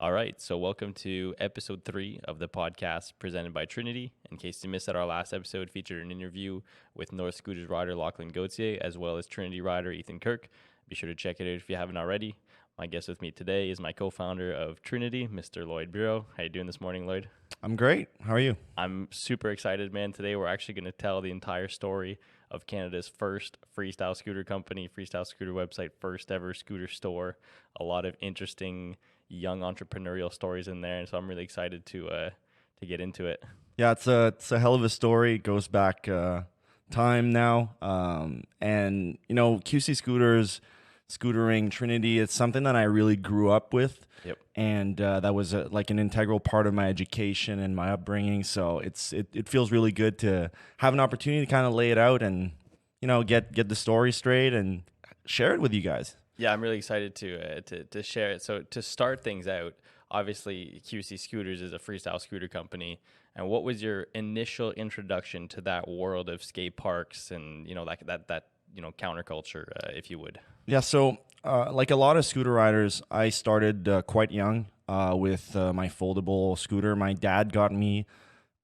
All right, so welcome to episode 3 of the podcast presented by Trynyty. In case you missed that, our last episode featured an interview with North Scooters rider Lachlan Gauthier, as well as Trynyty rider Ethan Kirk. Be sure to check it out if you haven't already. My guest with me today is my co-founder of Trynyty, Mr. Lloyd Bureau. How you doing this morning, Lloyd? I'm great. How are you? I'm super excited, man. Today we're actually going to tell the entire story of Canada's first freestyle scooter company, freestyle scooter website, first ever scooter store. A lot of interesting young entrepreneurial stories in there, and so I'm really excited to get into it. Yeah, it's a hell of a story. It goes back time now, and you know, QC scooters, scootering, Trynyty. It's something that I really grew up with. Yep. And that was like an integral part of my education and my upbringing. So it feels really good to have an opportunity to kind of lay it out and get the story straight and share it with you guys. Yeah, I'm really excited to share it. So to start things out, obviously QC Scooters is a freestyle scooter company. And what was your initial introduction to that world of skate parks and like that counterculture, if you would? Yeah, so like a lot of scooter riders, I started quite young with my foldable scooter. My dad got me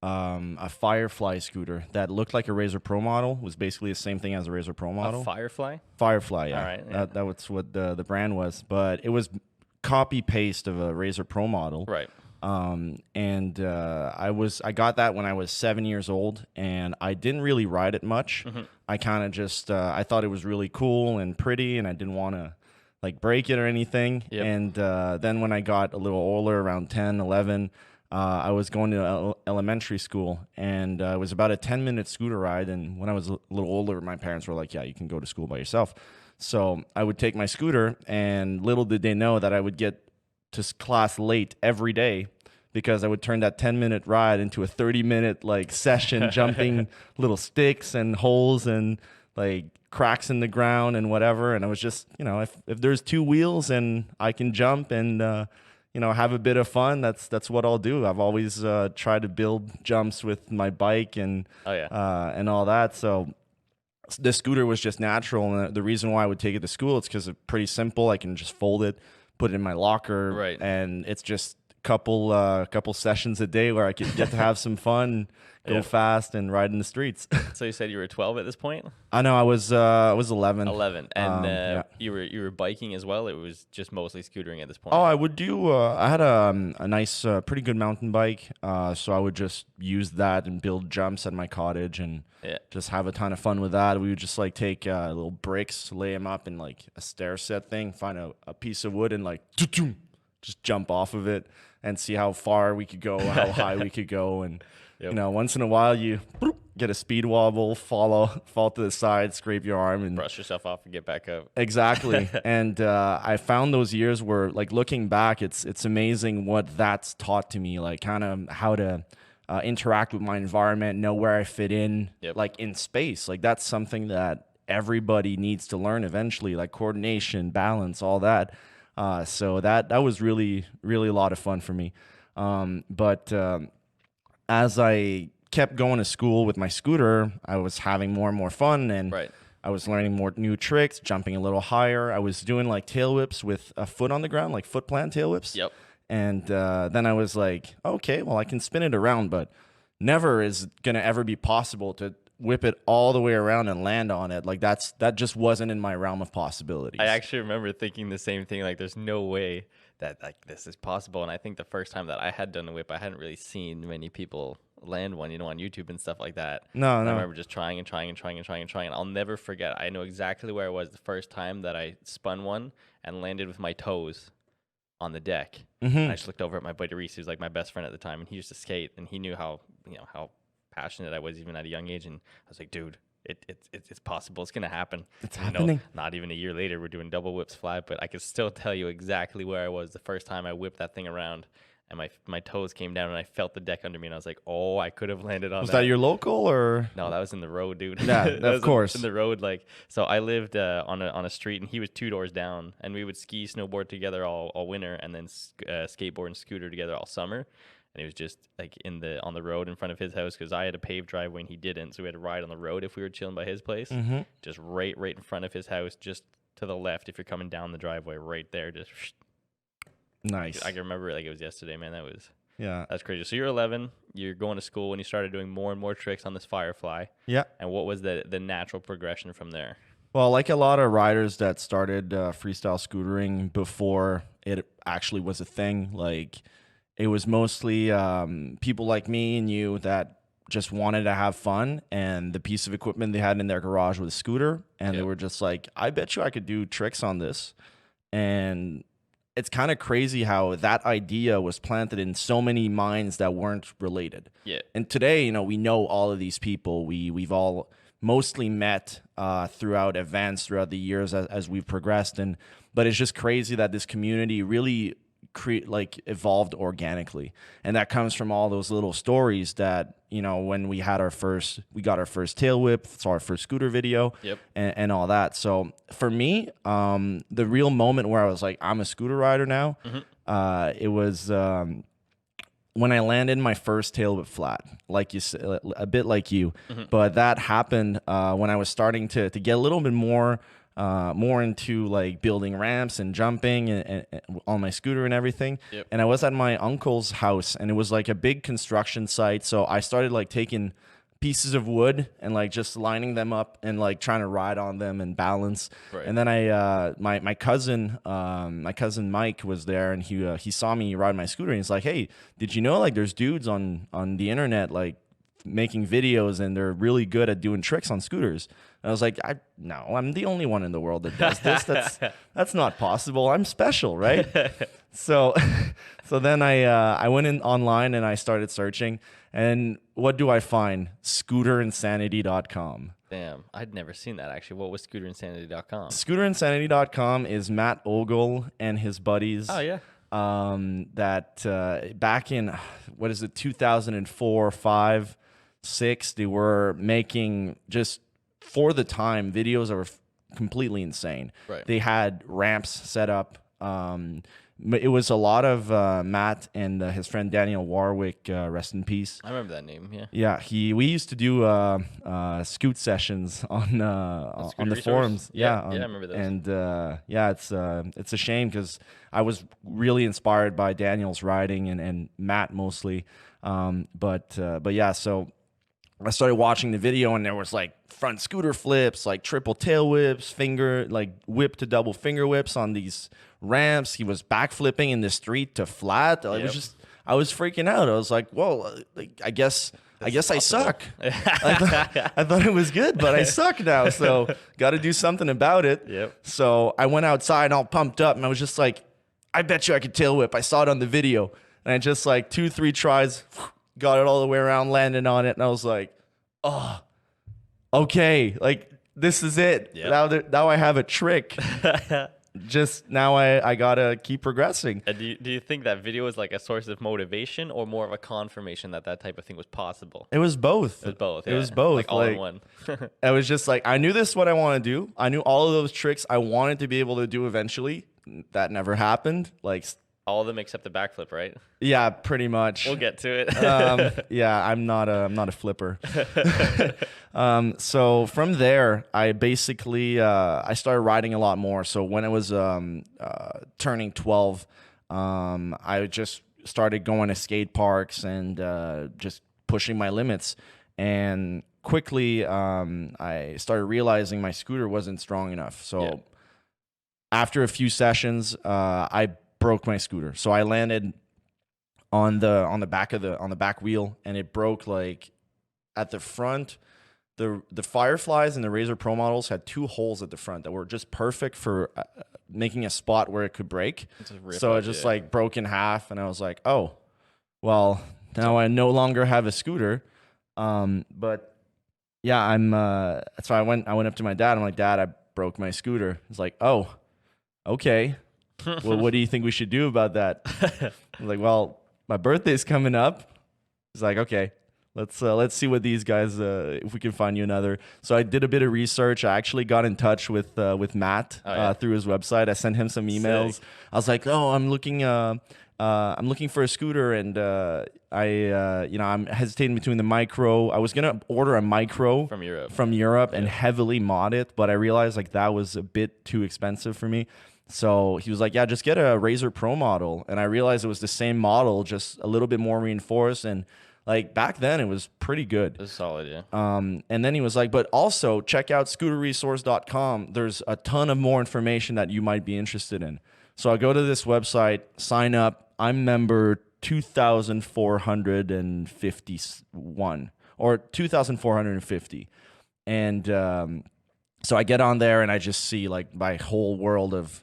a Firefly scooter that looked like a Razor Pro model. It was basically the same thing as a Razor Pro model. A Firefly? Firefly, yeah. All right, yeah. That was what the brand was, but it was copy paste of a Razor Pro model. Right. I got that when I was 7 years old, and I didn't really ride it much. Mm-hmm. I kind of just I thought it was really cool and pretty, and I didn't want to like break it or anything. Yep. And then when I got a little older, around 10, 11, I was going to elementary school, and it was about a 10-minute scooter ride. And when I was a little older, my parents were like, yeah, you can go to school by yourself. So I would take my scooter, and little did they know that I would get to class late every day, because I would turn that 10-minute ride into a 30-minute like session, jumping little sticks and holes and like cracks in the ground and whatever. And I was just, if there's two wheels and I can jump and have a bit of fun, that's what I'll do. I've always tried to build jumps with my bike and and all that. So the scooter was just natural, and the reason why I would take it to school, it's because it's pretty simple. I can just fold it, put it in my locker, right, and it's just couple sessions a day where I could get to have some fun, go fast, and ride in the streets. So you said you were 12 at this point? I know I was 11. 11, and you were biking as well. It was just mostly scootering at this point. Oh, I would do. I had a nice, pretty good mountain bike, so I would just use that and build jumps at my cottage and just have a ton of fun with that. We would just like take little bricks, lay them up in like a stair set thing, find a piece of wood and like just jump off of it and see how far we could go, how high we could go. And, once in a while you get a speed wobble, fall to the side, scrape your arm and brush yourself off and get back up. Exactly. And I found those years where, like, looking back, it's amazing what that's taught to me, like kind of how to interact with my environment, know where I fit in, like in space. Like that's something that everybody needs to learn eventually, like coordination, balance, all that. So that was really, really a lot of fun for me. But as I kept going to school with my scooter, I was having more and more fun, and I was learning more new tricks, jumping a little higher. I was doing like tail whips with a foot on the ground, like foot plant tail whips. Yep. And then I was like, okay, well, I can spin it around, but never is going to ever be possible to whip it all the way around and land on it. Like that just wasn't in my realm of possibilities. I actually remember thinking the same thing. Like, there's no way that like this is possible. And I think the first time that I had done a whip, I hadn't really seen many people land one, on YouTube and stuff like that. No. I remember just trying. I'll never forget. I know exactly where I was the first time that I spun one and landed with my toes on the deck. Mm-hmm. And I just looked over at my buddy Reese, who's like my best friend at the time, and he used to skate, and he knew how passionate I was even at a young age, and I was like, dude, it's possible, it's gonna happen. It's happening. Not even a year later, we're doing double whips flat, but I can still tell you exactly where I was the first time I whipped that thing around, and my toes came down, and I felt the deck under me, and I was like, oh, I could have landed on that. Was that your local or? No, that was in the road, dude. Yeah, of course. In the road, like, so I lived on a street, and he was 2 doors down, and we would ski, snowboard together all winter, and then skateboard and scooter together all summer. And it was just like on the road in front of his house, because I had a paved driveway and he didn't, so we had to ride on the road if we were chilling by his place. Mm-hmm. Just right in front of his house, just to the left if you're coming down the driveway, right there, just Nice. I can remember it like it was yesterday, man. Yeah. That's crazy. So you're 11. You're going to school, and you started doing more and more tricks on this Firefly. Yeah. And what was the natural progression from there? Well, like a lot of riders that started freestyle scootering before it actually was a thing, like it was mostly people like me and you that just wanted to have fun, and the piece of equipment they had in their garage was a scooter, and they were just like, I bet you I could do tricks on this. And it's kind of crazy how that idea was planted in so many minds that weren't related. Yeah. And today, we know all of these people. We've all mostly met throughout events throughout the years as we've progressed, but it's just crazy that this community really evolved organically, and that comes from all those little stories that when we got our first tail whip, saw our first scooter video, and all that. So for me, the real moment where I was like, I'm a scooter rider now, it was when I landed my first tail whip flat, like you said, a bit like you, but that happened when I was starting to get a little bit more into like building ramps and jumping and on my scooter and everything. And I was at my uncle's house, and it was like a big construction site. So I started like taking pieces of wood and like just lining them up and like trying to ride on them and balance. And then my cousin Mike was there, and he saw me ride my scooter, and he's like, hey, did you know like there's dudes on the internet like making videos, and they're really good at doing tricks on scooters? And I was like, no, I'm the only one in the world that does this. That's not possible. I'm special, right? So then I went in online and I started searching, and what do I find? Scooterinsanity.com. Damn, I'd never seen that actually. What was scooterinsanity.com? Scooterinsanity.com is Matt Ogle and his buddies. Oh yeah. That back in 2004, 5, 6, they were making, just for the time, videos that were completely insane. They had ramps set up. It was a lot of Matt and his friend Daniel Warwick, rest in peace. I remember that name. Yeah. We used to do scoot sessions on the resource? Forums. I remember those. And it's a shame because I was really inspired by Daniel's riding and Matt mostly. But yeah, so I started watching the video, and there was like front scooter flips, like triple tail whips, whip to double finger whips on these ramps. He was backflipping in the street to flat. It was just, I was freaking out. I was like, whoa, I guess I suck. I thought it was good, but I suck now. So got to do something about it. So I went outside all pumped up, and I was just like, I bet you I could tail whip. I saw it on the video, and I just like 2-3 tries, got it all the way around, landed on it, and I was like, oh, okay, like this is it. Now I have a trick. Just now I gotta keep progressing. And do you think that video was like a source of motivation or more of a confirmation that type of thing was possible? It was both. It was both. It was both. Like all in one. I was just like, I knew this is what I want to do. I knew all of those tricks I wanted to be able to do eventually. That never happened. Like all of them except the backflip, right? Yeah, pretty much. We'll get to it. Yeah, I'm not a flipper. So from there, I basically I started riding a lot more. So when I was turning 12, I just started going to skate parks and just pushing my limits. And quickly, I started realizing my scooter wasn't strong enough. So after a few sessions, I broke my scooter. So I landed on the back wheel, and it broke like at the front. The Fireflies and the Razor Pro models had 2 holes at the front that were just perfect for making a spot where it could break. So it just like broke in half, and I was like, oh, well, now I no longer have a scooter. But yeah, so I went up to my dad. I'm like, Dad, I broke my scooter. He's like, oh, okay. Well, what do you think we should do about that? I'm like, well, my birthday's coming up. He's like, okay, let's see what these guys, if we can find you another. So I did a bit of research. I actually got in touch with Matt through his website. I sent him some emails. Sick. I was like, oh, I'm looking for a scooter, and I'm hesitating between the micro. I was gonna order a micro from Europe and heavily mod it, but I realized like that was a bit too expensive for me. So he was like, yeah, just get a Razor Pro model. And I realized it was the same model, just a little bit more reinforced. And like back then, it was pretty good. That's solid, yeah. And then he was like, but also check out scooterresource.com. There's a ton of more information that you might be interested in. So I go to this website, sign up. I'm member 2,451 or 2,450. And so I get on there and I just see like my whole world of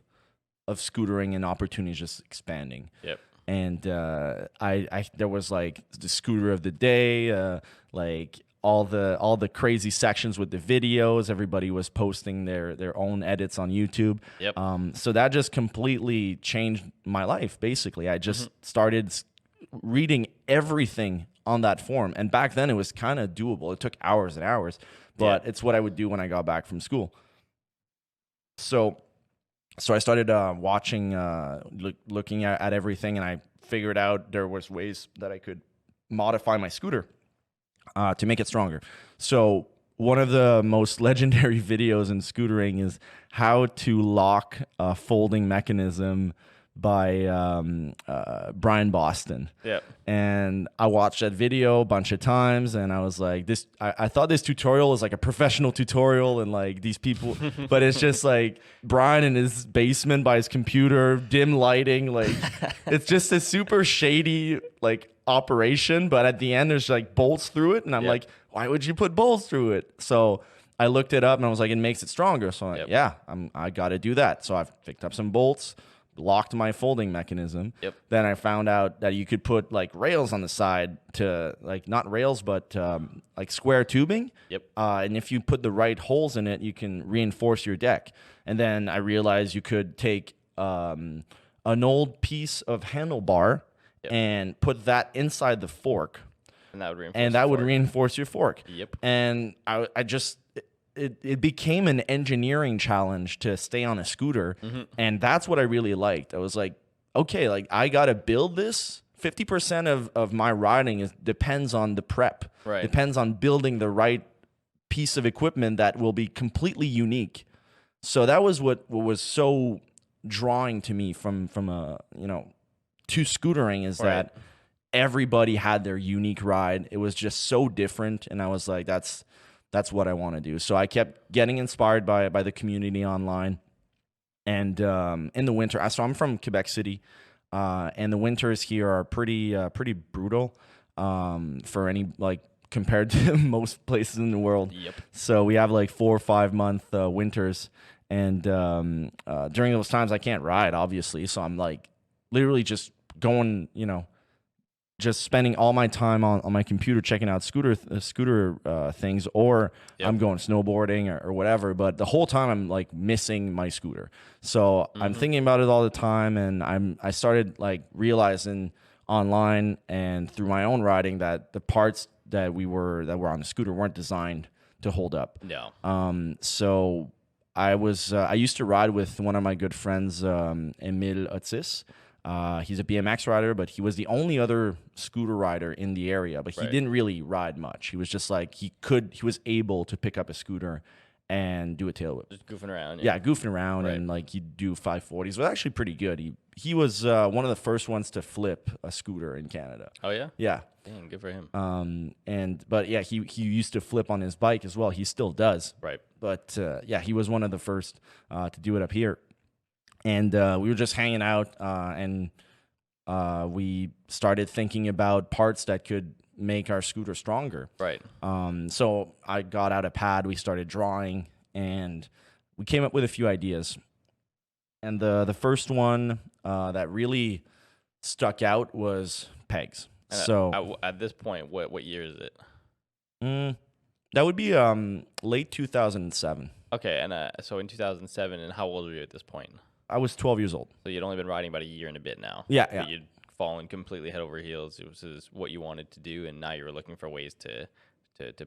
scootering and opportunities just expanding. Yep. And I there was like the scooter of the day, like all the crazy sections with the videos. Everybody was posting their own edits on YouTube. Yep. So that just completely changed my life. Basically, I just started reading everything on that forum, and back then it was kind of doable. It took hours and hours, but it's what I would do when I got back from school. So I started watching, looking at everything, and I figured out there was ways that I could modify my scooter to make it stronger. So one of the most legendary videos in scootering is how to lock a folding mechanism by Brian Boston. Yeah. And I watched that video a bunch of times, and I was like, I thought this tutorial was like a professional tutorial, and like these people, but it's just like Brian in his basement by his computer, dim lighting, like it's just a super shady like operation, but at the end there's like bolts through it, and I'm like, why would you put bolts through it? So I looked it up, and I was like, it makes it stronger. So I'm like, I got to do that. So I've picked up some bolts, locked my folding mechanism. Yep. Then I found out that you could put like rails on the side to like not rails, but like square tubing. Yep. And if you put the right holes in it, you can reinforce your deck. And then I realized you could take an old piece of handlebar and put that inside the fork. And that would reinforce your fork. Yep. And I just... It became an engineering challenge to stay on a scooter, and that's what I really liked. I was like, okay, like I gotta build this. 50% of my riding depends on the prep. Right. Depends on building the right piece of equipment that will be completely unique. So that was what was so drawing to me from to scootering is that everybody had their unique ride. It was just so different, and I was like, that's what I want to do. So I kept getting inspired by the community online. And in the winter, so I'm from Quebec City, and the winters here are pretty brutal for any, like, compared to most places in the world. Yep. So we have like 4 or 5 month winters, and during those times I can't ride, obviously. So I'm like literally just going, just spending all my time on my computer checking out scooter things, or I'm going snowboarding or whatever. But the whole time I'm like missing my scooter. So I'm thinking about it all the time, and I started like realizing online and through my own riding that the parts that were on the scooter weren't designed to hold up. No. So I used to ride with one of my good friends, Emile Otis. He's a BMX rider, but he was the only other scooter rider in the area, but he didn't really ride much. He was just like, he was able to pick up a scooter and do a tail whip. Just goofing around. Yeah, goofing around, and like he'd do 540s. It was actually pretty good. He was one of the first ones to flip a scooter in Canada. Oh yeah? Yeah. Dang, good for him. But yeah, he used to flip on his bike as well. He still does. Right. But yeah, he was one of the first to do it up here. And we were just hanging out, and we started thinking about parts that could make our scooter stronger. Right. So I got out a pad, we started drawing, and we came up with a few ideas. And the first one that really stuck out was pegs. And so at this point, what year is it? That would be late 2007. Okay, and so in 2007, and how old were you at this point? I was 12 years old. So you'd only been riding about a year and a bit now. Yeah, but you'd fallen completely head over heels. It was what you wanted to do, and now you were looking for ways to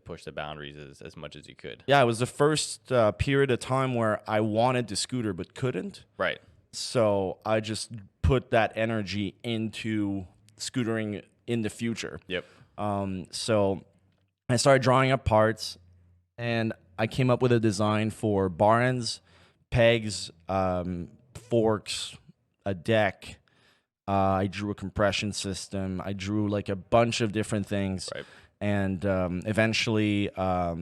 push the boundaries as much as you could. Yeah, it was the first period of time where I wanted to scooter but couldn't. Right. So I just put that energy into scootering in the future. Yep. So I started drawing up parts, and I came up with a design for bar ends, pegs, forks, a deck. I drew a compression system. I drew like a bunch of different things. Right. And eventually, I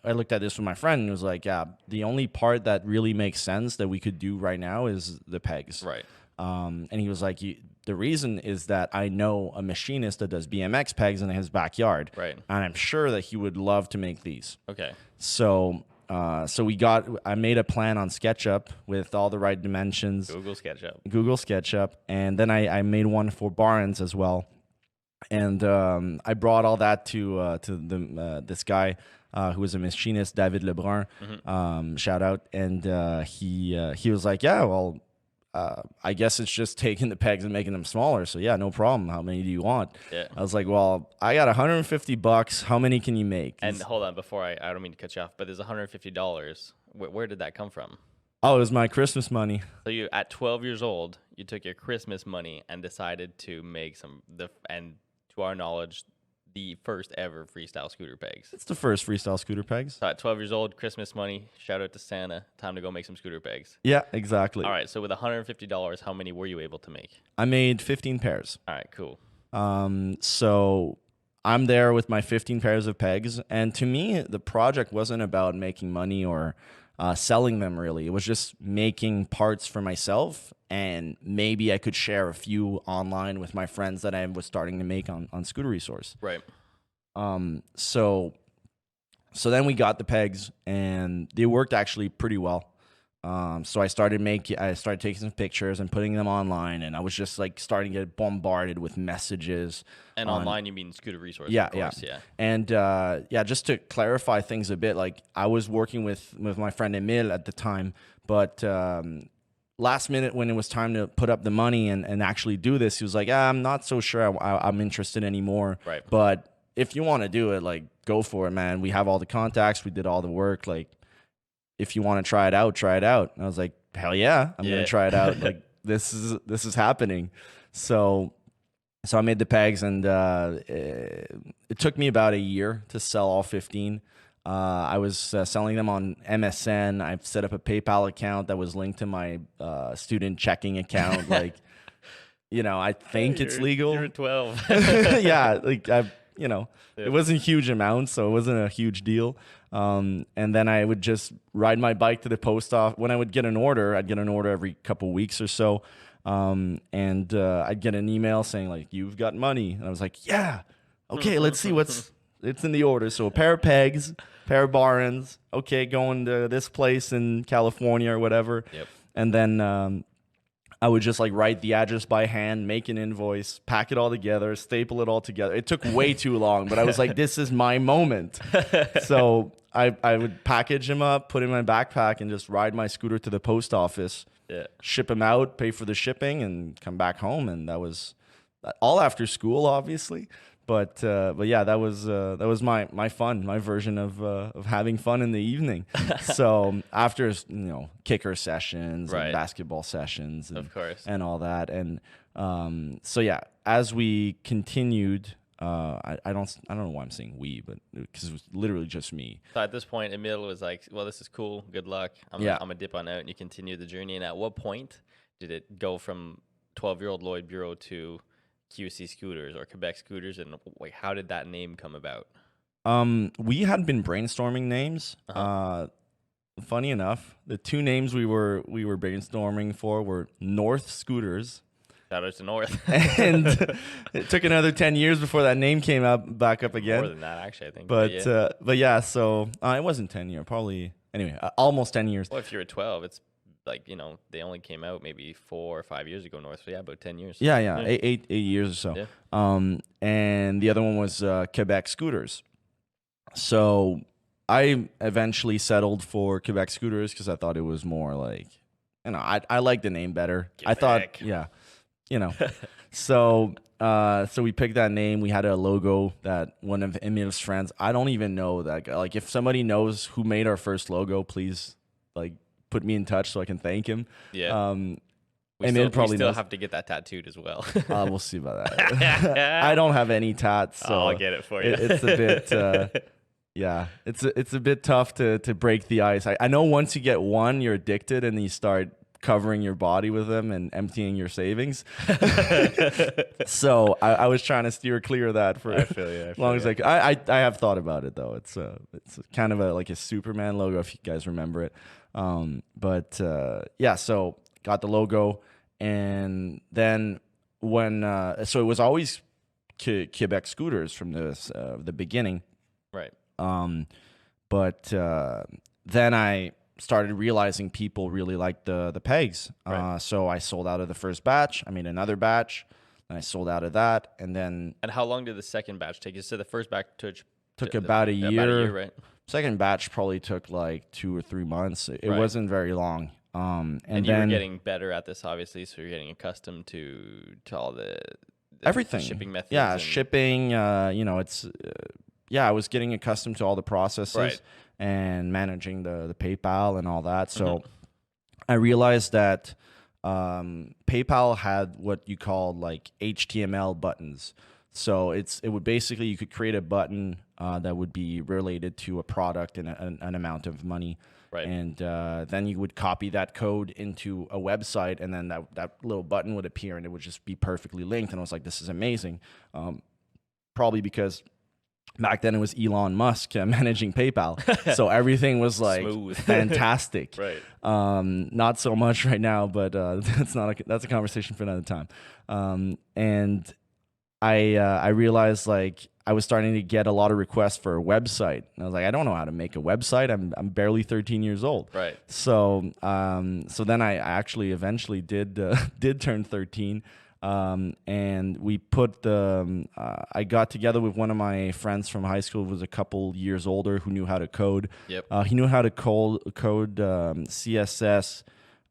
looked at this with my friend and was like, yeah, the only part that really makes sense that we could do right now is the pegs. Right. And he was like, the reason is that I know a machinist that does BMX pegs in his backyard. Right. And I'm sure that he would love to make these. Okay. So I made a plan on SketchUp with all the right dimensions. Google SketchUp. And then I made one for Barnes as well. And I brought all that to this guy who was a machinist, David Lebrun. Shout out. And he was like, yeah, well, I guess it's just taking the pegs and making them smaller. So yeah, no problem. How many do you want? Yeah. I was like, well, I got $150. How many can you make? And hold on, before I don't mean to cut you off, but there's $150. Where did that come from? Oh, it was my Christmas money. So you, at 12 years old, you took your Christmas money and decided to make and to our knowledge, the first ever freestyle scooter pegs. It's the first freestyle scooter pegs. So at 12 years old, Christmas money, shout out to Santa, time to go make some scooter pegs. Yeah, exactly. All right, so with $150, how many were you able to make? I made 15 pairs. All right, cool. So I'm there with my 15 pairs of pegs. And to me, the project wasn't about making money or selling them, really. It was just making parts for myself. And maybe I could share a few online with my friends that I was starting to make on Scooter Resource. Right. So then we got the pegs, and they worked actually pretty well. So I started taking some pictures and putting them online, and I was just like starting to get bombarded with messages. And online, you mean Scooter Resource? Yeah, of course, yeah. And just to clarify things a bit, like I was working with my friend Emile at the time, but last minute when it was time to put up the money and actually do this, he was like, I'm not so sure I'm interested anymore. Right. But if you want to do it, like, go for it, man. We have all the contacts. We did all the work. Like, if you want to try it out, try it out. And I was like, hell yeah, I'm going to try it out. Like, this is happening. So I made the pegs, and it took me about a year to sell all 15. I was selling them on MSN. I've set up a PayPal account that was linked to my student checking account. Like, I think it's legal. You're 12. Yeah, like it wasn't huge amounts, so it wasn't a huge deal. And then I would just ride my bike to the post office. When I would get an order, I'd get an order every couple weeks or so. And I'd get an email saying, like, you've got money. And I was like, yeah, okay, let's see it's in the order. So a pair of pegs, pair of Barons, okay, going to this place in California or whatever. Yep. And then I would just like write the address by hand, make an invoice, pack it all together, staple it all together. It took way too long, but I was like, this is my moment. So I would package them up, put it in my backpack, and just ride my scooter to the post office, ship them out, pay for the shipping, and come back home. And that was all after school, obviously. But yeah, that was my fun, my version of having fun in the evening. So after kicker sessions and basketball sessions, and, of course, and all that, and so yeah, as we continued, I don't know why I'm saying we, but because it was literally just me. So at this point, Emile was like, "Well, this is cool. Good luck. I'm gonna dip on out," and you continue the journey. And at what point did it go from 12-year-old Lloyd Bureau to QC Scooters or Quebec Scooters, and like, how did that name come about? We had been brainstorming names. Funny enough, the two names we were brainstorming for were North Scooters. Shout out to North. And it took another 10 years before that name came back up again. More than that, actually, I think. But yeah, so it wasn't 10 years, probably. Anyway, almost 10 years. Well, if you're 12, it's like, they only came out maybe 4 or 5 years ago, North. So yeah, about 10 years. Yeah. 8 years or so. Yeah. And the other one was Quebec Scooters. So I eventually settled for Quebec Scooters because I thought it was more like, I like the name better. Quebec. I thought, yeah, So we picked that name. We had a logo that one of Emile's friends, I don't even know that guy. Like, if somebody knows who made our first logo, please, like, put me in touch so I can thank him. Yeah. We still have to get that tattooed as well. We'll see about that. I don't have any tats, so I'll get it for you. It's a bit, it's a bit tough to break the ice. I know once you get one, you're addicted and you start covering your body with them and emptying your savings. So I was trying to steer clear of that for as long as I have thought about it though. It's kind of like a Superman logo if you guys remember it. Yeah, so got the logo, and then when so it was always Quebec scooters from the beginning, right? But then I started realizing people really liked the pegs. Right. So I sold out of the first batch. I made another batch, and I sold out of that. And then... And how long did the second batch take? You said the first batch took about a year. About a year, right? Second batch probably took like 2 or 3 months. It wasn't very long. And you then, were getting better at this, obviously, so you're getting accustomed to all the everything. Shipping methods. Yeah, shipping, it's... I was getting accustomed to all the processes. Right. And managing the PayPal and all that. So I realized that PayPal had what you called like HTML buttons. So it would basically, you could create a button that would be related to a product and an amount of money. Right. And then you would copy that code into a website, and then that little button would appear, and it would just be perfectly linked. And I was like, this is amazing. Probably because back then it was Elon Musk managing PayPal, so everything was like smooth. Fantastic. Right. Not so much right now, but that's a conversation for another time. And I realized like I was starting to get a lot of requests for a website. And I was like, I don't know how to make a website. I'm barely 13 years old. Right. So then I actually eventually did turn 13. And we put I got together with one of my friends from high school who was a couple years older who knew how to code. Yep. He knew how to code CSS,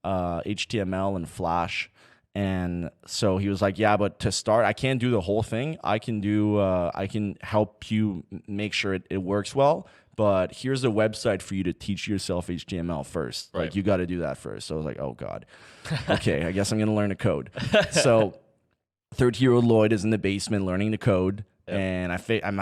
HTML, and Flash. And so he was like, yeah, but to start, I can't do the whole thing. I can help you make sure it works well. But here's a website for you to teach yourself HTML first. Right. Like, you got to do that first. So I was like, oh, God. Okay, I guess I'm going to learn to code. So 30-year-old Lloyd is in the basement learning to code. Yep. And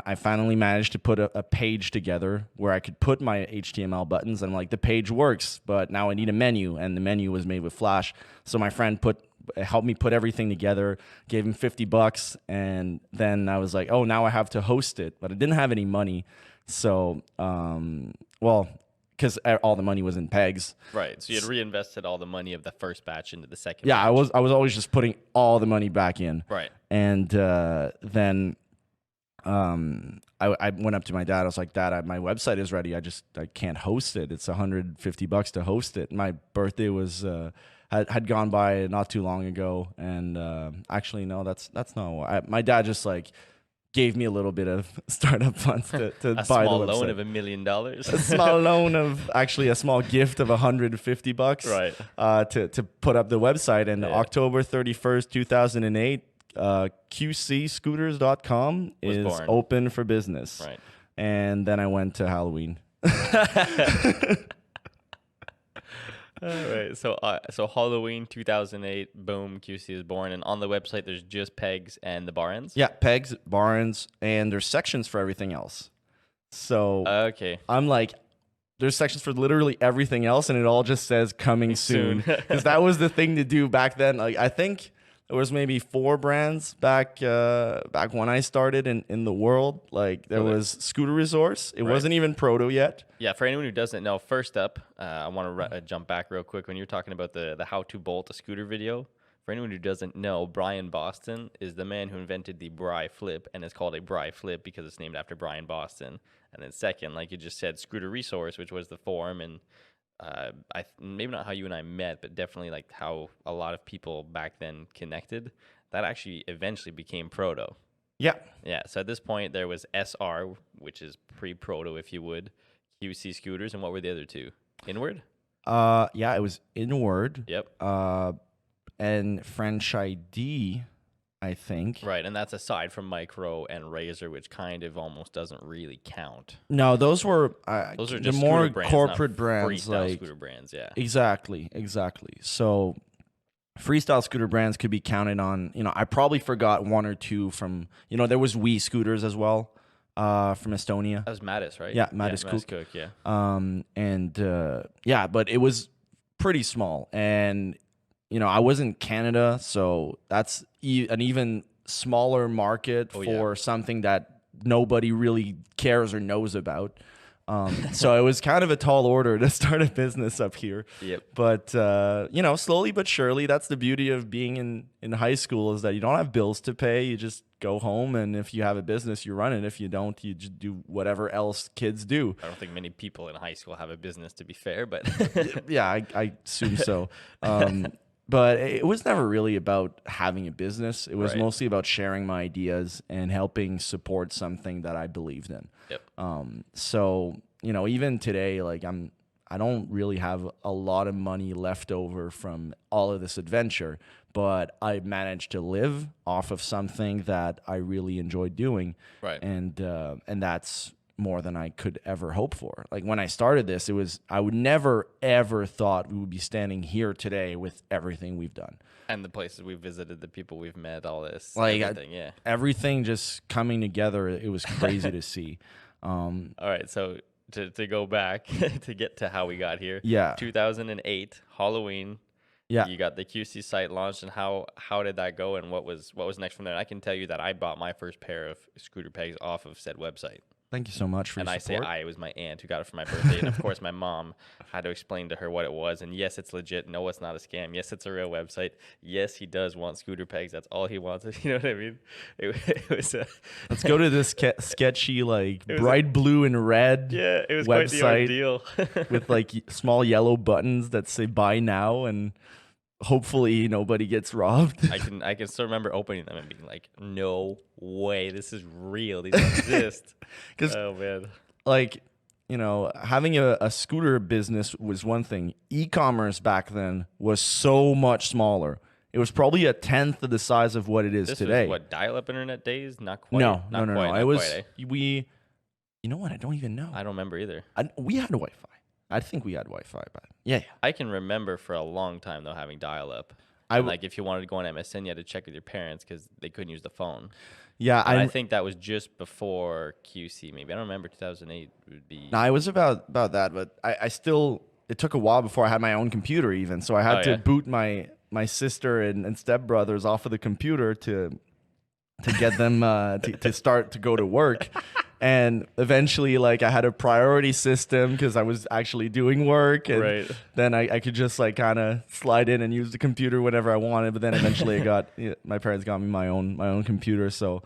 I finally managed to put a page together where I could put my HTML buttons. And I'm like, the page works, but now I need a menu. And the menu was made with Flash. So my friend helped me put everything together, gave him $50. And then I was like, oh, now I have to host it. But I didn't have any money. So, because all the money was in pegs. Right. So you had reinvested all the money of the first batch into the second Yeah, batch. I was always just putting all the money back in. Right. And then I went up to my dad. I was like, Dad, my website is ready. I can't host it. It's $150 to host it. My birthday was had gone by not too long ago. And actually, no, that's not why. My dad just like gave me a little bit of startup funds to buy the website. A small loan of $1 million. A small loan of a small gift of $150. Right. To put up the website. And October 31st, 2008, QCScooters.com is born. open for business. Right. And then I went to Halloween. All right. So Halloween 2008, boom, QC is born. And on the website, there's just pegs and the bar ends? Yeah, pegs, bar ends, and there's sections for everything else. So okay. I'm like, there's sections for literally everything else, and it all just says coming soon. Because that was the thing to do back then. Like, I think there was maybe 4 brands back when I started in the world. Like, there was Scooter Resource. It wasn't even proto yet. Yeah, for anyone who doesn't know, first up, I want to jump back real quick. When you're talking about the how to bolt a scooter video, for anyone who doesn't know, Brian Boston is the man who invented the Bri Flip, and it's called a Bri Flip because it's named after Brian Boston. And then second, like you just said, Scooter Resource, which was the forum, and maybe not how you and I met, but definitely like how a lot of people back then connected. That actually eventually became proto. Yeah. Yeah. So at this point, there was SR, which is pre-proto, if you would, QC Scooters, and what were the other two? Inward? Yeah, it was Inward. Yep. And French ID, I think. Right, and that's aside from Micro and Razor, which kind of almost doesn't really count. No, those are just the more brands, corporate brands, like scooter brands. Yeah, exactly. So freestyle scooter brands could be counted on. I probably forgot 1 or 2 from. There was Wii scooters as well, from Estonia. That was Mattis, right? Yeah, Mattis Cook. Yeah. But it was pretty small. And, I was in Canada, so that's an even smaller market for something that nobody really cares or knows about. So it was kind of a tall order to start a business up here. Yep. But, slowly but surely, that's the beauty of being in high school, is that you don't have bills to pay. You just go home, and if you have a business, you run it. If you don't, you just do whatever else kids do. I don't think many people in high school have a business, to be fair, but yeah, I assume so. But it was never really about having a business. It was mostly about sharing my ideas and helping support something that I believed in. Yep. So, even today, like I don't really have a lot of money left over from all of this adventure, but I managed to live off of something that I really enjoyed doing. Right. And that's more than I could ever hope for. Like when I started this, I would never ever thought we would be standing here today with everything we've done. And the places we've visited, the people we've met, all this, like everything, everything just coming together. It was crazy to see. All right, so to go back to get to how we got here. 2008 Halloween. Yeah. You got the QC site launched, and how did that go, and what was next from there? And I can tell you that I bought my first pair of scooter pegs off of said website. Thank you so much for your support. It was my aunt who got it for my birthday. And of course, my mom had to explain to her what it was. And yes, it's legit. No, it's not a scam. Yes, it's a real website. Yes, he does want scooter pegs. That's all he wants. You know what I mean? It was Let's go to this sketchy, bright blue and red it was website quite the ordeal. with small yellow buttons that say buy now, and hopefully nobody gets robbed. I can still remember opening them and being like, no way, this is real. These exist. Oh man. Having a scooter business was one thing. E-commerce back then was so much smaller. It was probably a tenth of the size of what it is today. Was what, dial-up internet days? Not quite. No. It was quite, you know what? I don't even know. I don't remember either. We had Wi-Fi. I think we had Wi-Fi, but yeah. I can remember for a long time though having dial-up. If you wanted to go on MSN, you had to check with your parents because they couldn't use the phone. Yeah, I think that was just before QC. Maybe I don't remember 2008 would be. No, it was about that, but I still. It took a while before I had my own computer, even, so I had to boot my sister and stepbrothers off of the computer to get them to start to go to work. And eventually, I had a priority system because I was actually doing work. And then I could just, kind of slide in and use the computer whenever I wanted. But then eventually my parents got me my own computer. So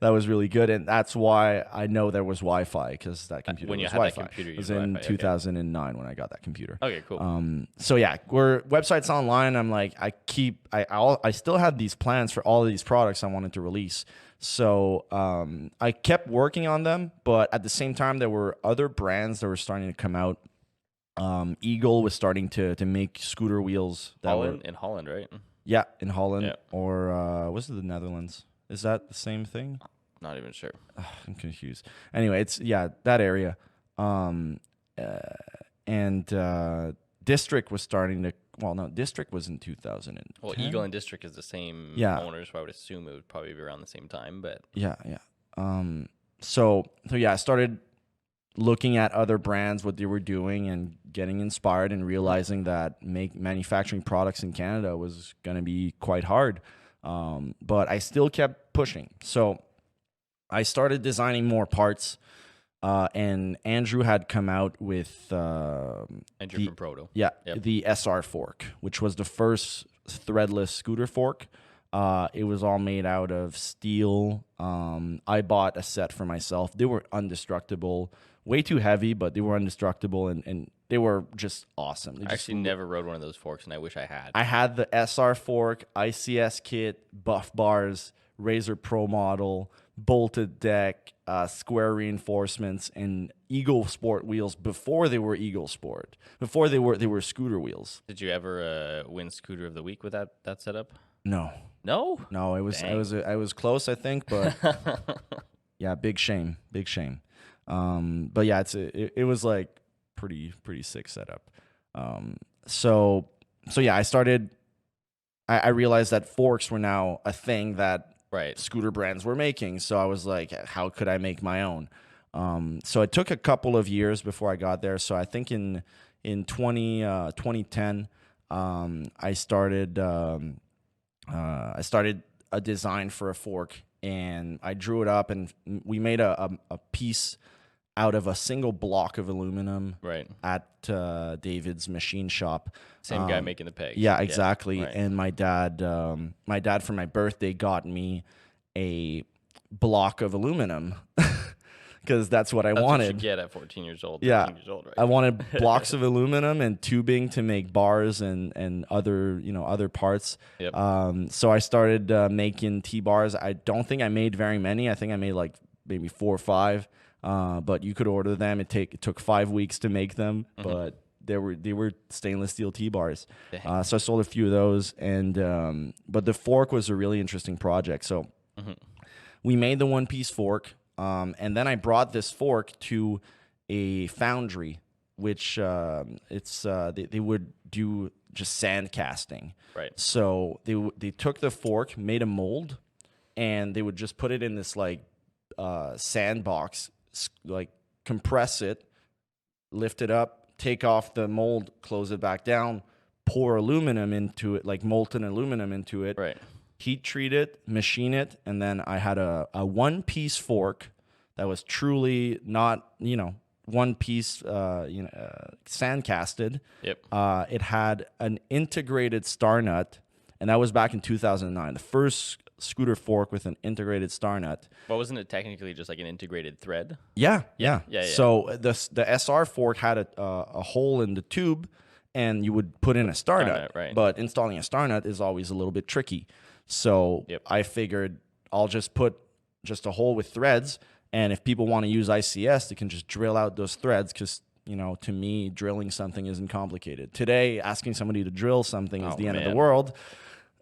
that was really good. And that's why I know there was Wi-Fi, because that computer was Wi-Fi. It was in 2009 when I got that computer. Okay, cool. So, yeah, we're websites online. I'm I still had these plans for all of these products I wanted to release. So I kept working on them, but at the same time, there were other brands that were starting to come out. Eagle was starting to make scooter wheels. In Holland, right? Yeah, in Holland, or was it the Netherlands? Is that the same thing? Not even sure. I'm confused. Anyway, it's that area. District was starting to. Well, no, District was in 2000. Well, Eagle and District is the same owners, so I would assume it would probably be around the same time. But yeah. So I started looking at other brands, what they were doing, and getting inspired, and realizing that manufacturing products in Canada was going to be quite hard. But I still kept pushing. So I started designing more parts. And Andrew had come out with Andrew from Proto. Yeah, the SR fork, which was the first threadless scooter fork. It was all made out of steel. I bought a set for myself. They were indestructible, way too heavy, but they were indestructible, and they were just awesome. I actually never rode one of those forks, and I wish I had. I had the SR fork, ICS kit, buff bars, Razor Pro model, bolted deck, square reinforcements, and Eagle Sport wheels before they were Eagle Sport. Before they were scooter wheels. Did you ever win Scooter of the Week with that setup? No. No? No, I was close, I think, but yeah, big shame. But yeah, it was pretty sick setup. So yeah, I realized that forks were now a thing that scooter brands were making. So I was like, how could I make my own? So it took a couple of years before I got there. So I think in 2010, I started a design for a fork, and I drew it up, and we made a piece out of a single block of aluminum Right. at David's machine shop. Same guy making the pegs. Yeah, exactly. Right. And my dad for my birthday got me a block of aluminum because that's what I That's wanted. what you get at 14 years old. Yeah, 13 years old, right? I wanted blocks of aluminum and tubing to make bars and other parts. Yep. So I started making T-bars. I don't think I made very many. I think I made like maybe 4 or 5. But you could order them. It took 5 weeks to make them, but they were stainless steel T-bars. So I sold a few of those, and but the fork was a really interesting project. So we made the one-piece fork, and then I brought this fork to a foundry, which they would do just sand casting. Right. So they took the fork, made a mold, and they would just put it in this like sandbox, like compress it, lift it up, take off the mold, close it back down, pour aluminum into it, like molten aluminum into it, Right. heat treat it, machine it, and then I had a one-piece fork that was truly not, one piece, sand casted. Yep. It had an integrated Starnet, and that was back in 2009. The first scooter fork with an integrated Starnet. Well, wasn't it technically just like an integrated thread? Yeah. Yeah. So the SR fork had a hole in the tube, and you would put in a Starnet. Right. But installing a Starnet is always a little bit tricky. So I figured I'll just put just a hole with threads, and if people want to use ICS, they can just drill out those threads because, to me, drilling something isn't complicated. Today, asking somebody to drill something is the end of the world.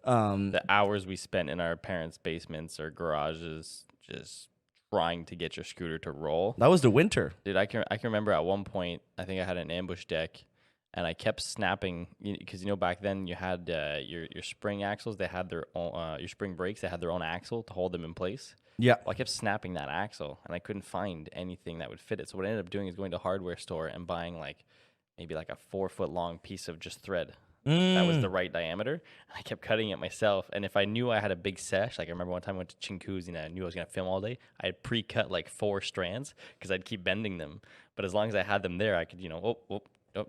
The hours we spent in our parents' basements or garages just trying to get your scooter to roll. That was the winter. Dude, I can remember at one point, I think I had an ambush deck, and I kept snapping because back then you had your spring axles. They had their own your spring brakes. They had their own axle to hold them in place. Yeah. Well, I kept snapping that axle, and I couldn't find anything that would fit it. So what I ended up doing is going to a hardware store and buying maybe a 4-foot long piece of just thread. That was the right diameter. I kept cutting it myself. And if I knew I had a big sesh, like I remember one time I went to Chinku's and I knew I was going to film all day, I had pre-cut 4 strands because I'd keep bending them. But as long as I had them there, I could,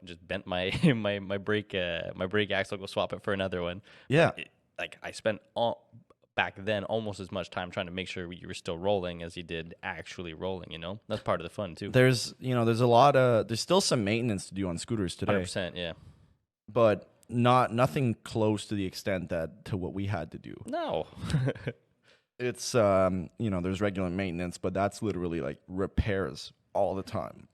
just bent my my brake axle, go swap it for another one. Yeah. I spent back then almost as much time trying to make sure you were still rolling as you did actually rolling. That's part of the fun too. There's still some maintenance to do on scooters today. 100%, yeah. But nothing close to the extent to what we had to do. No. It's there's regular maintenance, but that's literally repairs all the time.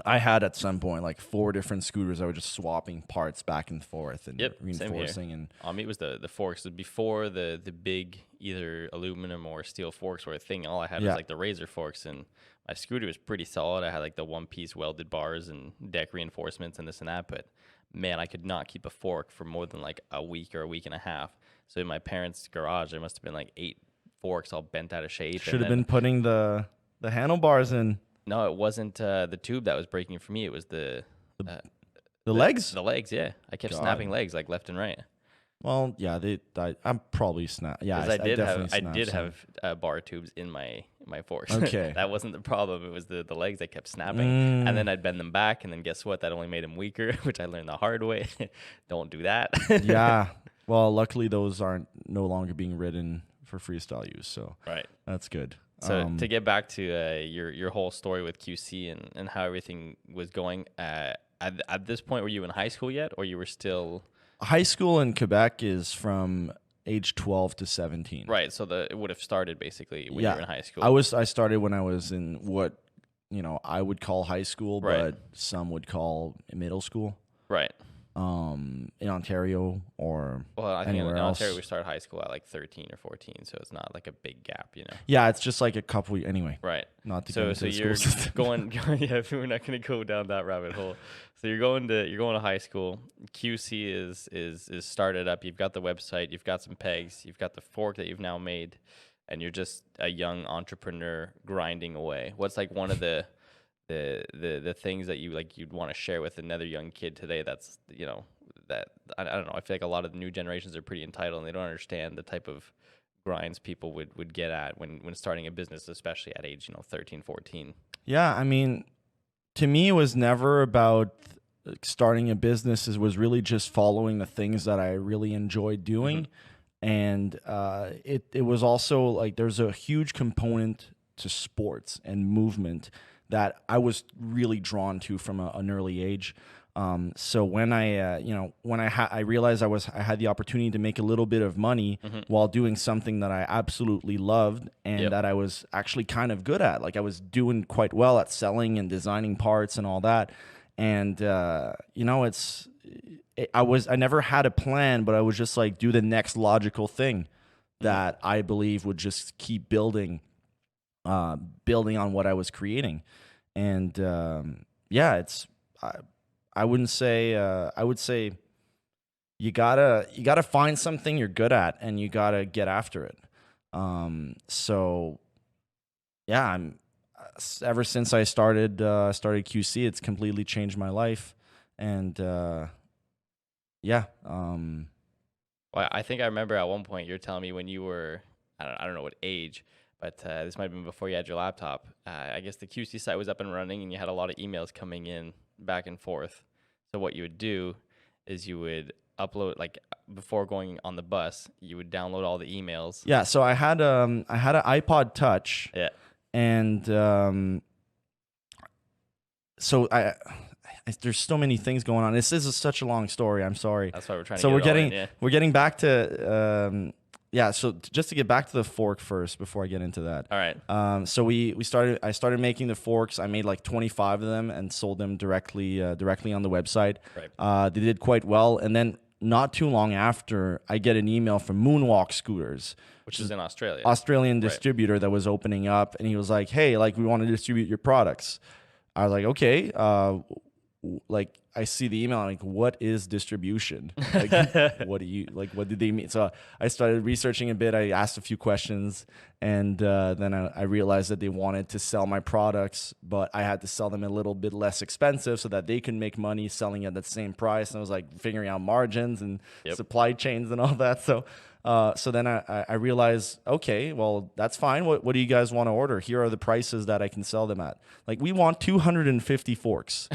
I had at some point 4 different scooters. I was just swapping parts back and forth and reinforcing. And it was the forks. So before the big either aluminum or steel forks were a thing, all I had was the razor forks, and my scooter was pretty solid. I had the one-piece welded bars and deck reinforcements and this and that, but man, I could not keep a fork for more than a week or a week and a half. So in my parents' garage, there must have been 8 forks all bent out of shape. Should have been putting the handlebars in. No, it wasn't the tube that was breaking for me. It was the legs? The legs, yeah. I kept snapping legs left and right. Well, yeah, I'm probably snap. Yeah, I did have bar tubes in my forks. Okay. That wasn't the problem. It was the legs that kept snapping. And then I'd bend them back, and then guess what? That only made them weaker, which I learned the hard way. Don't do that. Yeah. Well, luckily those aren't no longer being ridden for freestyle use, so that's good. So to get back to your whole story with QC and how everything was going, at this point, were you in high school yet, or you were still... High school in Quebec is from age 12 to 17. Right, so it would have started basically when you were in high school. I started when I was in what, I would call high school, but some would call middle school. Right. In Ontario or I think in else. Ontario we start high school at 13 or 14, so it's not a big gap, Yeah, it's just a couple anyway. Right. Not to so go into the you're school system. going. Yeah, we're not going to go down that rabbit hole. So you're going to high school. QC is started up. You've got the website. You've got some pegs. You've got the fork that you've now made, and you're just a young entrepreneur grinding away. What's one of the things that you'd want to share with another young kid today that's that I don't know. I feel like a lot of the new generations are pretty entitled, and they don't understand the type of grinds people would get at when starting a business, especially at age 13, 14. Yeah, I mean, to me, it was never about starting a business. It was really just following the things that I really enjoyed doing. And it was also like there's a huge component to sports and movement that I was really drawn to from an early age. So when I realized I had the opportunity to make a little bit of money while doing something that I absolutely loved and that I was actually kind of good at. Like I was doing quite well at selling and designing parts and all that. And I never had a plan, but I was just like do the next logical thing that I believe would just keep building on what I was creating. And I wouldn't say I would say you gotta find something you're good at and you gotta get after it. I'm ever since I started QC, it's completely changed my life. And Well, I think I remember at one point you're telling me when you were I don't know what age, but this might have been before you had your laptop. I guess the QC site was up and running, and you had a lot of emails coming in back and forth. So what you would do is you would upload, like before going on the bus, you would download all the emails. Yeah. So I had an iPod Touch. Yeah. And there's so many things going on. This is such a long story. I'm sorry. That's why we're trying to. So we're getting back to So just to get back to the fork first before I get into that. All right. So I started making the forks. I made like 25 of them and sold them directly on the website. Right. They did quite well, and then not too long after, I get an email from Moonwalk Scooters, which is in Australia. Australian distributor that was opening up, and he was like, "Hey, like we want to distribute your products." I was like, "Okay." Like I see the email, I'm like, "What is distribution? Like, what did they mean?" So I started researching a bit. I asked a few questions, and then I realized that they wanted to sell my products, but I had to sell them a little bit less expensive so that they can make money selling at the same price. And I was like figuring out margins and supply chains and all that. So then I realized, okay, well, that's fine. What do you guys want to order? Here are the prices that I can sell them at. Like, we want 250 forks.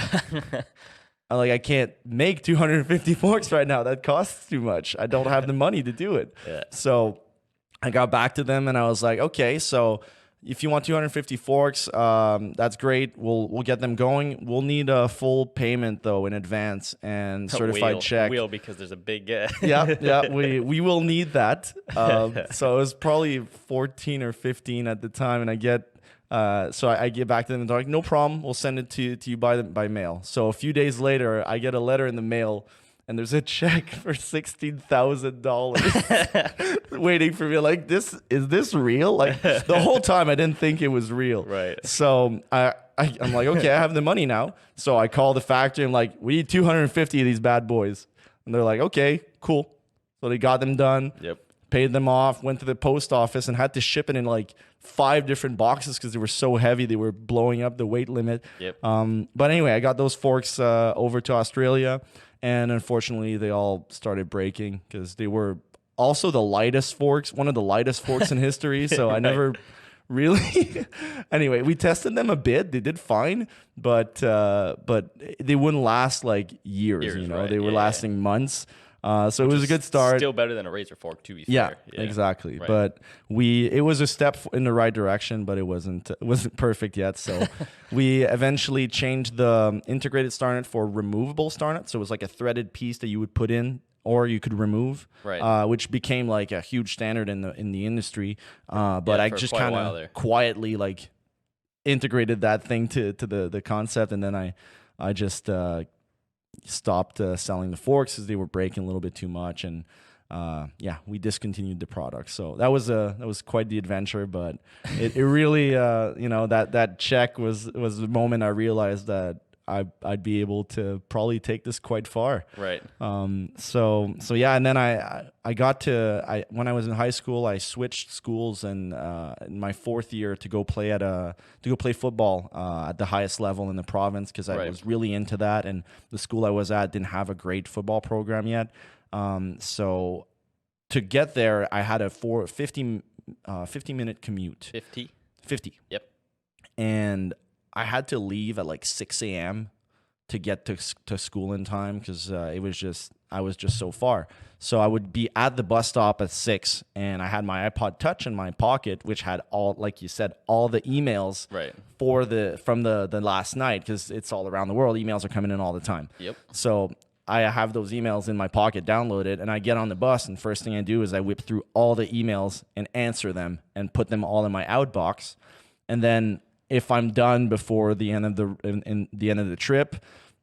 I can't make 250 forks right now. That costs too much. I don't have the money to do it. Yeah. So I got back to them and I was like, okay, so if you want 250 forks, that's great. We'll get them going. We'll need a full payment though in advance and certified check. Because there's a big yeah. We will need that. So it was probably 14 or 15 at the time, and I get back to them and they're like, no problem. We'll send it to you by mail. So a few days later, I get a letter in the mail. And there's a check for $16,000 waiting for me. Like, is this real? Like, the whole time I didn't think it was real. Right. So I'm like, okay, I have the money now. So I call the factory and like, we need 250 of these bad boys. And they're like, okay, cool. So they got them done. Yep. Paid them off, went to the post office and had to ship it in like 5 different boxes because they were so heavy. They were blowing up the weight limit. Yep. But anyway, I got those forks over to Australia. And unfortunately, they all started breaking because they were also the lightest forks, one of the lightest forks in history. So I never really. Anyway, we tested them a bit. They did fine, but they wouldn't last like years. Right. They were lasting months. So it was a good start. Still better than a razor fork, to be fair. Yeah, exactly. Right. But it was a step in the right direction, but it wasn't perfect yet. So we eventually changed the integrated Starnet for removable Starnet. So it was like a threaded piece that you would put in or you could remove, right. Which became like a huge standard in the industry. But I just kind of quietly like integrated that thing to the concept, and then I just stopped selling the forks because they were breaking a little bit too much, and we discontinued the product. So that was quite the adventure, but it really that check was the moment I realized that I'd be able to probably take this quite far. Right. So yeah, and then when I was in high school, I switched schools, and in my fourth year to go play football at the highest level in the province, because I was really into that, and the school I was at didn't have a great football program yet. So to get there, I had a 50-minute commute. 50. Yep. And I had to leave at like 6 a.m. to get to school in time, because I was just so far. So I would be at the bus stop at 6, and I had my iPod Touch in my pocket, which had all, like you said, all the emails from the last night, because it's all around the world. Emails are coming in all the time. Yep. So I have those emails in my pocket downloaded, and I get on the bus, and first thing I do is I whip through all the emails and answer them and put them all in my outbox. And then if I'm done before the end of the trip,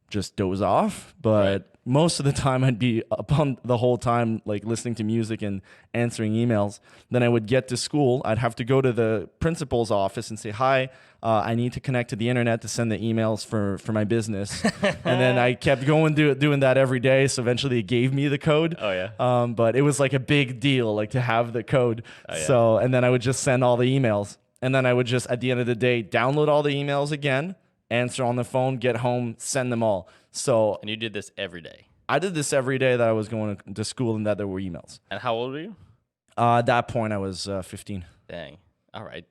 just doze off. But most of the time I'd be up on the whole time, like listening to music and answering emails. Then I would get to school. I'd have to go to the principal's office and say, hi, I need to connect to the internet to send the emails for my business. And then I kept going doing that every day. So eventually they gave me the code. Oh yeah. But it was like a big deal, like to have the code. Oh, yeah. So, and then I would just send all the emails. And then I would just, at the end of the day, download all the emails again, answer on the phone, get home, send them all. So, and you did this every day? I did this every day that I was going to school and that there were emails. And how old were you? At that point, I was 15. Dang. All right.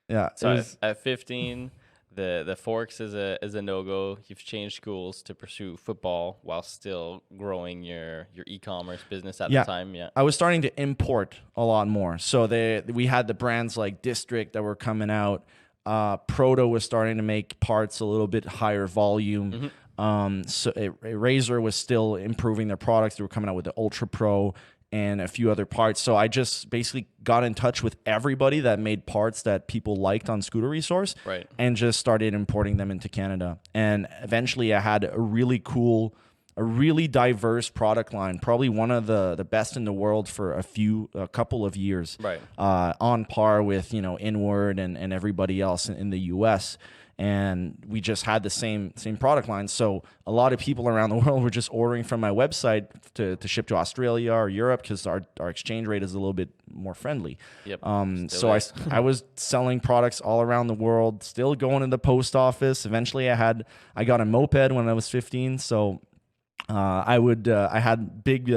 Yeah. So at 15, the Forks is a no-go. You've changed schools to pursue football while still growing your e-commerce business at the time. Yeah. I was starting to import a lot more. So we had the brands like District that were coming out. Proto was starting to make parts a little bit higher volume. So Razor was still improving their products. They were coming out with the Ultra Pro and a few other parts. So I just basically got in touch with everybody that made parts that people liked on Scooter Resource, and just started importing them into Canada. And eventually I had a really diverse product line, probably one of the best in the world for a couple of years, on par with, Inward and everybody else in the US. And we just had the same product line. So a lot of people around the world were just ordering from my website to ship to Australia or Europe, because our exchange rate is a little bit more friendly. Yep. So I was selling products all around the world, still going to the post office. Eventually I got a moped when I was 15. So I had big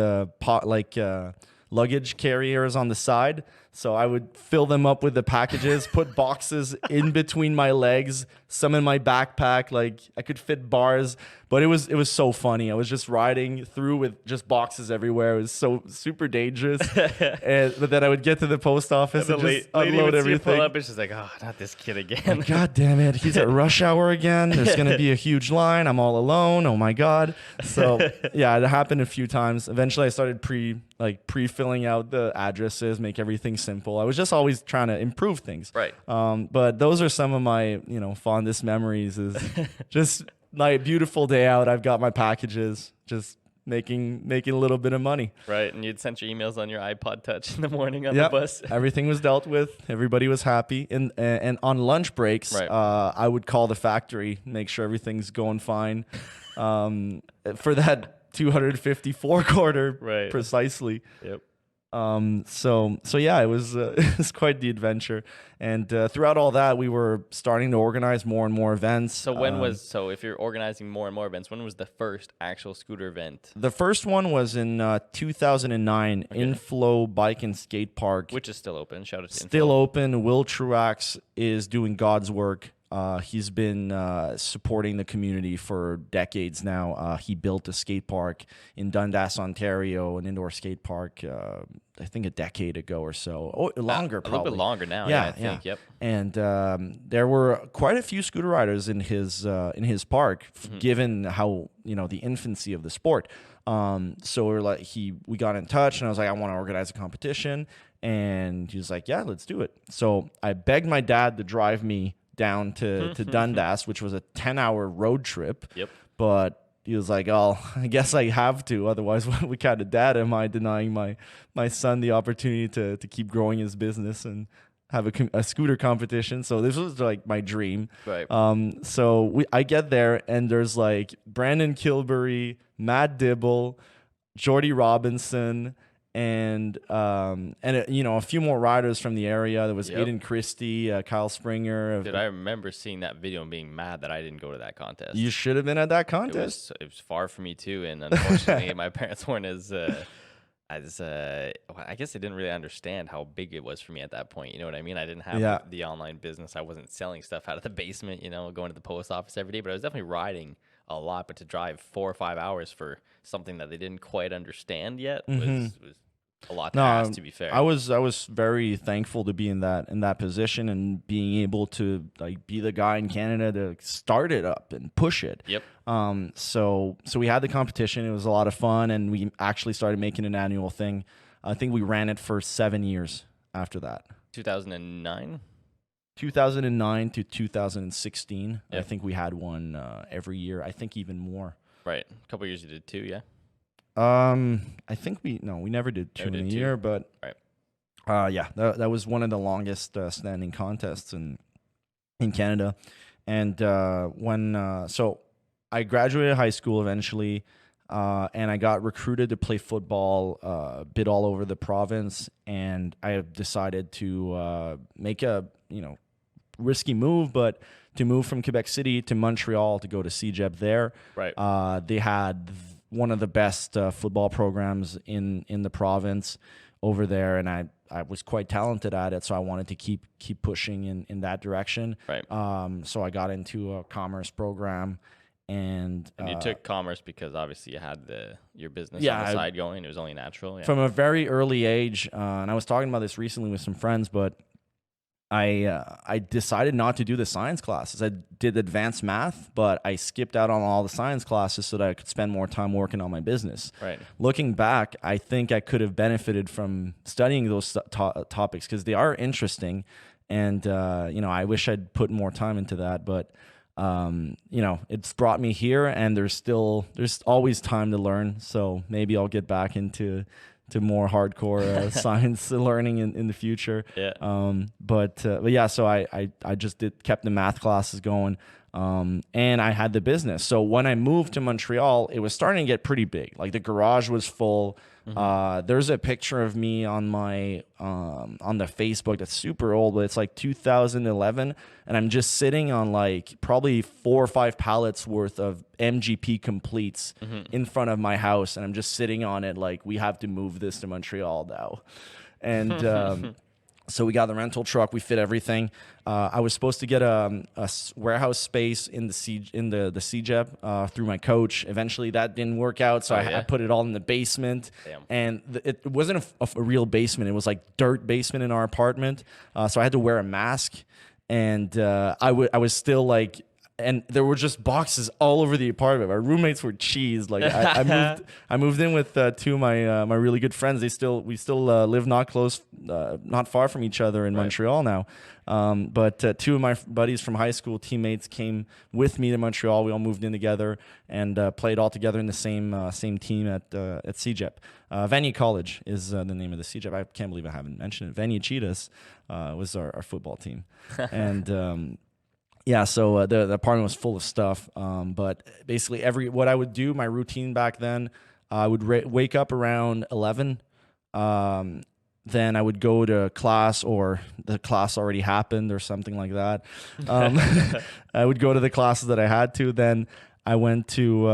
luggage carriers on the side. So I would fill them up with the packages, put boxes in between my legs, some in my backpack. Like I could fit bars, but it was so funny. I was just riding through with just boxes everywhere. It was so super dangerous. But then I would get to the post office and just unload everything. Pull up, it's just like, oh, not this kid again. God damn it. He's at rush hour again. There's going to be a huge line. I'm all alone. Oh my God. So yeah, it happened a few times. Eventually I started pre-filling out the addresses, make everything simple. I was just always trying to improve things. Right. But those are some of my, fondest memories, is just my beautiful day out. I've got my packages, just making a little bit of money. Right. And you'd send your emails on your iPod Touch in the morning on the bus. Everything was dealt with. Everybody was happy. And on lunch breaks, I would call the factory, make sure everything's going fine. For that 254 quarter, precisely. Yep. So yeah, it was it was quite the adventure. And throughout all that, we were starting to organize more and more events. So if you're organizing more and more events, when was the first actual scooter event? The first one was in 2009, Inflow Bike and Skate Park, which is still open. Shout out to still Inflow. Open. Will Truax is doing God's work. He's been supporting the community for decades now. He built a skate park in Dundas, Ontario, an indoor skate park, I think a decade ago or so. Oh, longer, probably. A little bit longer now, I think. Yep. And there were quite a few scooter riders in his park, given how, the infancy of the sport. So we got in touch, and I was like, I want to organize a competition. And he was like, yeah, let's do it. So I begged my dad to drive me down to Dundas, which was a 10-hour road trip. Yep. But he was like, oh, I guess I have to. Otherwise, what kind of dad am I, denying my son the opportunity to keep growing his business? And have a scooter competition. So this was like my dream. Right. So I get there and there's like Brandon Kilbury, Matt Dibble, Jordy Robinson, and a few more riders from the area. There was Aiden Christie, Kyle Springer. Dude, I remember seeing that video and being mad that I didn't go to that contest. You should have been at that contest. It was far from me too, and unfortunately, my parents weren't as I guess they didn't really understand how big it was for me at that point. You know what I mean? I didn't have the online business. I wasn't selling stuff out of the basement, going to the post office every day, but I was definitely riding a lot. But to drive 4 or 5 hours for something that they didn't quite understand yet was a lot to ask, to be fair. I was very thankful to be in that position and being able to like be the guy in Canada to start it up and push it. Yep. So we had the competition. It was a lot of fun, and we actually started making an annual thing. I think we ran it for 7 years after that. 2009 to 2016. Yep. I think we had one every year. I think even more. Right. A couple of years you did 2, yeah. I think we never did 2 in a year, but right. That was one of the longest standing contests in Canada. And so I graduated high school eventually, and I got recruited to play football, bit all over the province, and I decided to make a risky move, but to move from Quebec City to Montreal to go to CEGEP there. Right. They had one of the best football programs in the province over there, and I was quite talented at it, so I wanted to keep pushing in that direction. Right. So I got into a commerce program, and you took commerce because obviously you had your business on the side going. It was only natural. Yeah. From a very early age, and I was talking about this recently with some friends, but I decided not to do the science classes. I did advanced math, but I skipped out on all the science classes so that I could spend more time working on my business. Right. Looking back, I think I could have benefited from studying those topics because they are interesting, and I wish I'd put more time into that. But it's brought me here, and there's always time to learn. So maybe I'll get back into more hardcore science learning in the future. Yeah. But yeah, so I just kept the math classes going, and I had the business. So when I moved to Montreal, it was starting to get pretty big. Like the garage was full. There's a picture of me on my on the Facebook that's super old, but it's like 2011, and I'm just sitting on like probably 4 or 5 pallets worth of MGP completes in front of my house, and I'm just sitting on it like, we have to move this to Montreal now. And so we got the rental truck, we fit everything. I was supposed to get a warehouse space in the CEGEP through my coach. Eventually that didn't work out, so I put it all in the basement. Damn. And it wasn't a real basement. It was like dirt basement in our apartment. So I had to wear a mask, and I was still like, and there were just boxes all over the apartment. My roommates were cheese. Like I moved in with 2 of my really good friends. We still live not far from each other in Montreal now. But 2 of my buddies from high school, teammates, came with me to Montreal. We all moved in together and played all together in the same team at CEGEP. Vanier College is the name of the CEGEP. I can't believe I haven't mentioned it. Vanier Cheetahs was our football team, and. Yeah, so the apartment was full of stuff, but basically what I would do, my routine back then, I would wake up around 11, then I would go to class, or the class already happened or something like that. I would go to the classes that I had to, then I went to,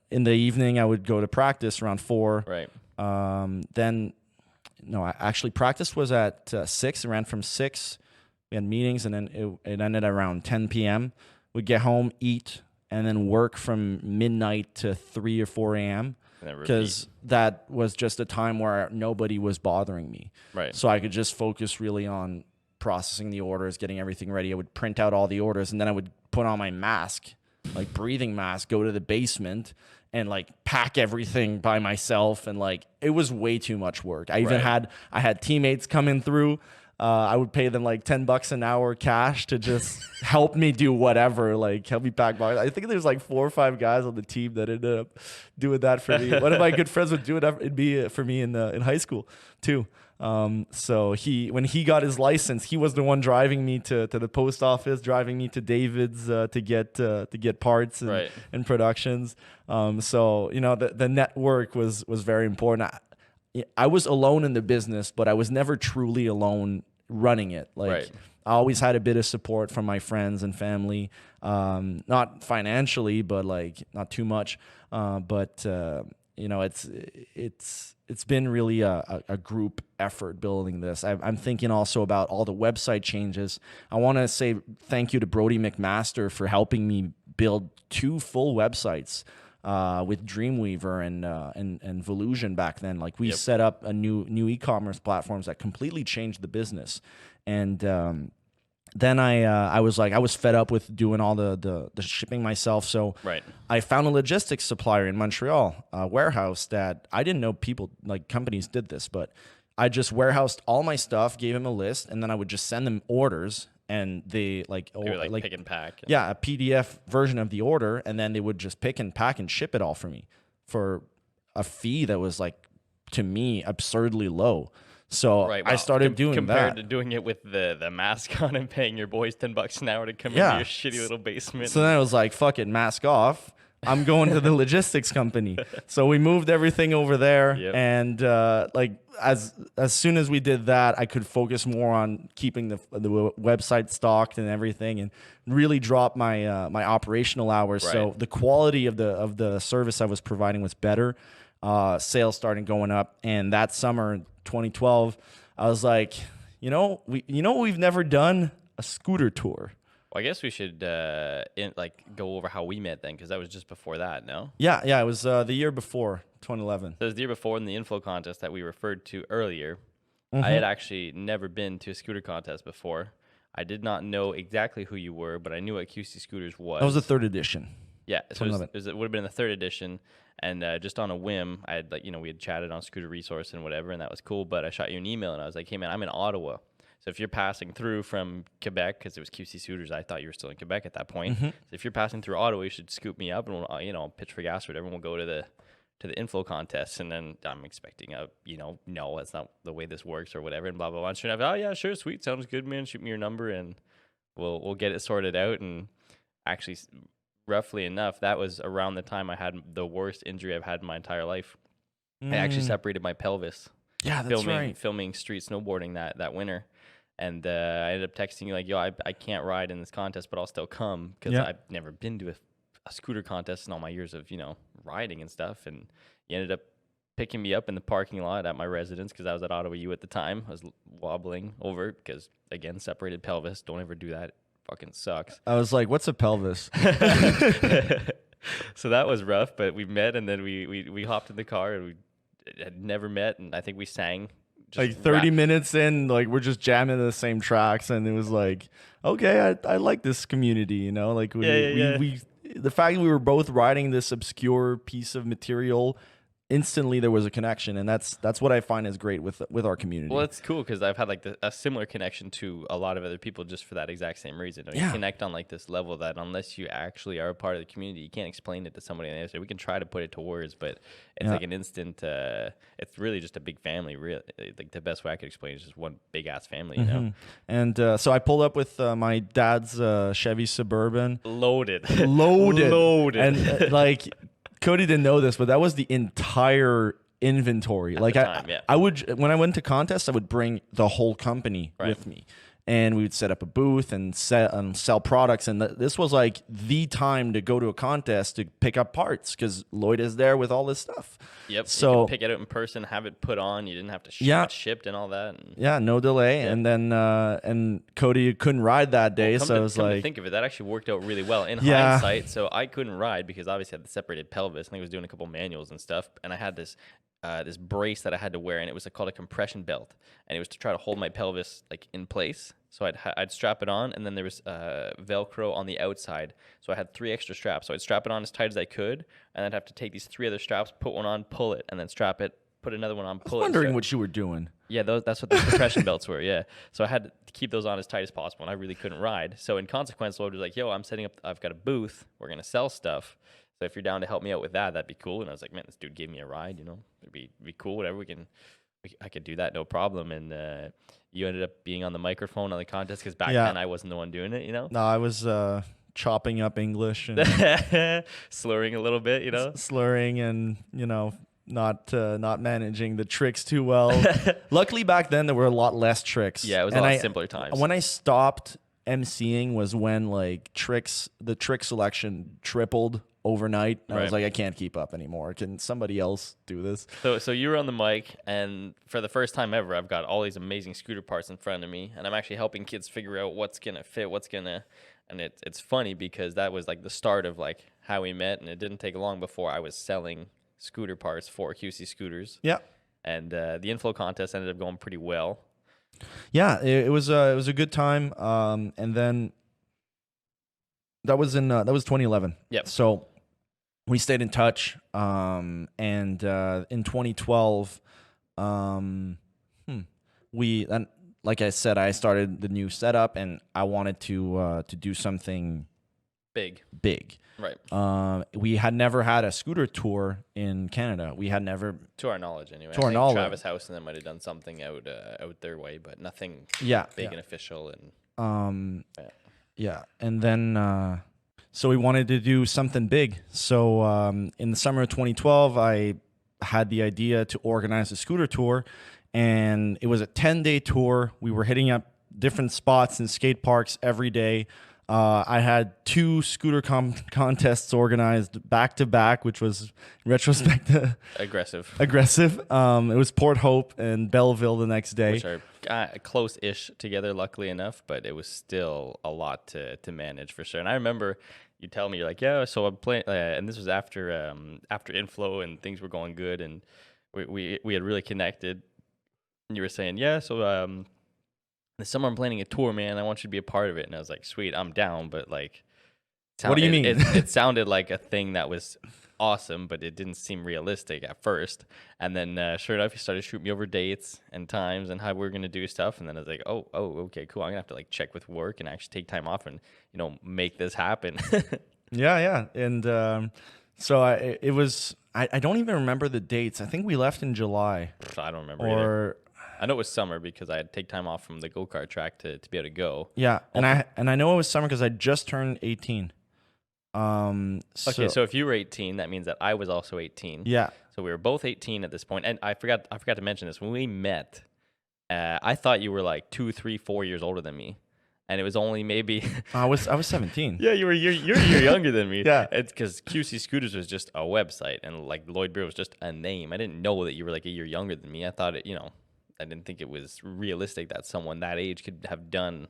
in the evening, I would go to practice around 4. Right. Actually practice was at 6, it ran from 6. We had meetings, and then it ended around 10 p.m. We'd get home, eat, and then work from midnight to 3 or 4 a.m. because that was just a time where nobody was bothering me. Right. So I could just focus really on processing the orders, getting everything ready. I would print out all the orders, and then I would put on my mask, like breathing mask, go to the basement, and like pack everything by myself. And like, it was way too much work. I had teammates coming through. I would pay them like $10 an hour cash to just help me do whatever, like help me pack boxes. I think there's like 4 or 5 guys on the team that ended up doing that for me. One of my good friends would do it for me in high school too. So when he got his license, he was the one driving me to the post office, driving me to David's to get parts and productions. So the network was very important. I was alone in the business, but I was never truly alone running it. Like I always had a bit of support from my friends and family, not financially, but like not too much. But it's been really a group effort building this. I'm thinking also about all the website changes. I want to say thank you to Brody McMaster for helping me build 2 full websites. With Dreamweaver and Volusion back then, like we set up a new e-commerce platforms that completely changed the business, and then I was fed up with doing all the shipping myself, so I found a logistics supplier in Montreal, a warehouse that I didn't know companies did this, but I just warehoused all my stuff, gave them a list, and then I would just send them orders. And they pick and pack. Yeah, a PDF version of the order, and then they would just pick and pack and ship it all for me for a fee that was like, to me, absurdly low. So I started doing compared that. to doing it with the mask on and paying your boys $10 an hour to come into your shitty little basement. So then I was like, fuck it, mask off. I'm going to the logistics company. So we moved everything over there, and as soon as we did that, I could focus more on keeping the website stocked and everything, and really drop my my operational hours. So the quality of the service I was providing was better. Sales started going up, and that summer, 2012, I was like, we've never done a scooter tour. Well, I guess we should go over how we met then, because that was just before that, no? Yeah, it was the year before, 2011. So it was the year before in the info contest that we referred to earlier. I had actually never been to a scooter contest before. I did not know exactly who you were, but I knew what QC Scooters was. That was the 3rd edition. Yeah, so it would have been the 3rd edition, and just on a whim, I had we had chatted on Scooter Resource and whatever, and that was cool. But I shot you an email, and I was like, hey man, I'm in Ottawa. So if you're passing through from Quebec, because it was QC Scooters, I thought you were still in Quebec at that point. So if you're passing through Ottawa, you should scoop me up, and we'll, pitch for gas or whatever. And we'll go to the info contest, and then I'm expecting no, that's not the way this works or whatever, and blah blah blah. And sure enough, oh yeah, sure, sweet, sounds good, man. Shoot me your number, and we'll get it sorted out. And actually, roughly enough, that was around the time I had the worst injury I've had in my entire life. I actually separated my pelvis. Yeah, that's right. Filming street snowboarding that winter. And I ended up texting you like, yo, I can't ride in this contest, but I'll still come, because I've never been to a scooter contest in all my years of, riding and stuff. And you ended up picking me up in the parking lot at my residence, because I was at Ottawa U at the time. I was wobbling over because, again, separated pelvis. Don't ever do that. It fucking sucks. I was like, what's a pelvis? So that was rough, but we met, and then we hopped in the car, and we had never met, and I think we sang. Like 30 minutes in, like we're just jamming to the same tracks, and it was like, okay, I like this community, like we the fact that we were both riding this obscure piece of material, instantly there was a connection, and that's what I find is great with our community. Well, it's cool, because I've had like a similar connection to a lot of other people just for that exact same reason. You connect on like this level that unless you actually are a part of the community, you can't explain it to somebody on the other side. We can try to put it to words, but it's like an instant. It's really just a big family. Really, like the best way I could explain it is just one big ass family, And so I pulled up with my dad's Chevy Suburban, loaded, and like. Cody didn't know this, but that was the entire inventory. Like I would, when I went to contests, I would bring the whole company with me, and we would set up a booth and sell products. And this was like the time to go to a contest to pick up parts, because Lloyd is there with all this stuff. Yep. So you could pick it out in person, have it put on. You didn't have to ship it shipped and all that. And no delay. And then and Cody couldn't ride that day, so I was like, to think of it, that actually worked out really well in hindsight. So I couldn't ride because obviously I had the separated pelvis, and I was doing a couple manuals and stuff, and I had this this brace that I had to wear, and it was called a compression belt, and it was to try to hold my pelvis like in place. So I'd strap it on, and then there was Velcro on the outside. So I had 3 extra straps. So I'd strap it on as tight as I could, and I'd have to take these 3 other straps, put one on, pull it, and then strap it, put another one on, pull it. I was wondering what you were doing. Yeah, that's what the compression belts were. Yeah, so I had to keep those on as tight as possible, and I really couldn't ride. So in consequence, Lloyd was like, "Yo, I'm setting up. I've got a booth. We're gonna sell stuff. So if you're down to help me out with that, that'd be cool." And I was like, "Man, this dude gave me a ride. You know, it'd be cool. Whatever I could do that, no problem." And you ended up being on the microphone on the contest because back then I wasn't the one doing it. You know, No, I was chopping up English and slurring a little bit. You know, slurring and not managing the tricks too well. Luckily, back then there were a lot less tricks. Yeah, it was a lot simpler times. When I stopped emceeing was when like the trick selection tripled overnight. I was like, I can't keep up anymore. Can somebody else do this? So you were on the mic, and for the first time ever, I've got all these amazing scooter parts in front of me, and I'm actually helping kids figure out what's gonna fit, and it's funny because that was like the start of like how we met, and it didn't take long before I was selling scooter parts for QC scooters. Yeah. And the inflow contest ended up going pretty well. Yeah, it was a good time. And then that was 2011. Yep. So we stayed in touch. And in 2012, like I said, I started the new setup, and I wanted to do something big. Right. We had never had a scooter tour in Canada. We had never, to our knowledge, anyway. To our knowledge, Travis House and them might have done something out their way, but nothing big and official. And yeah. And then so we wanted to do something big. So in the summer of 2012, I had the idea to organize a scooter tour, and it was a 10-day tour. We were hitting up different spots and skate parks every day. I had 2 scooter contests organized back to back, which was in retrospect aggressive. It was Port Hope and Belleville the next day, which are close-ish together, luckily enough, but it was still a lot to manage for sure. And I remember you tell me, you're like, yeah, so I'm playing, and this was after inflow and things were going good, and we had really connected. And you were saying, yeah, so this summer I'm planning a tour, man. I want you to be a part of it. And I was like, sweet, I'm down. But like, what do you mean? It sounded like a thing that was awesome, but it didn't seem realistic at first. And then sure enough, you started shooting me over dates and times and how we were going to do stuff. And then I was like, oh, okay, cool. I'm going to have to like check with work and actually take time off and, make this happen. Yeah. And so I don't even remember the dates. I think we left in July. I don't remember either. I know it was summer because I had to take time off from the go-kart track to be able to go. Yeah, and I know it was summer because I just turned 18. Okay, so if you were 18, that means that I was also 18. Yeah. So we were both 18 at this point. And I forgot to mention this. When we met, I thought you were like 2, 3, 4 years older than me. And it was only maybe I was 17. Yeah, you're a year younger than me. Yeah. It's because QC Scooters was just a website, and like Lloyd Bureau was just a name. I didn't know that you were like a year younger than me. I thought I didn't think it was realistic that someone that age could have done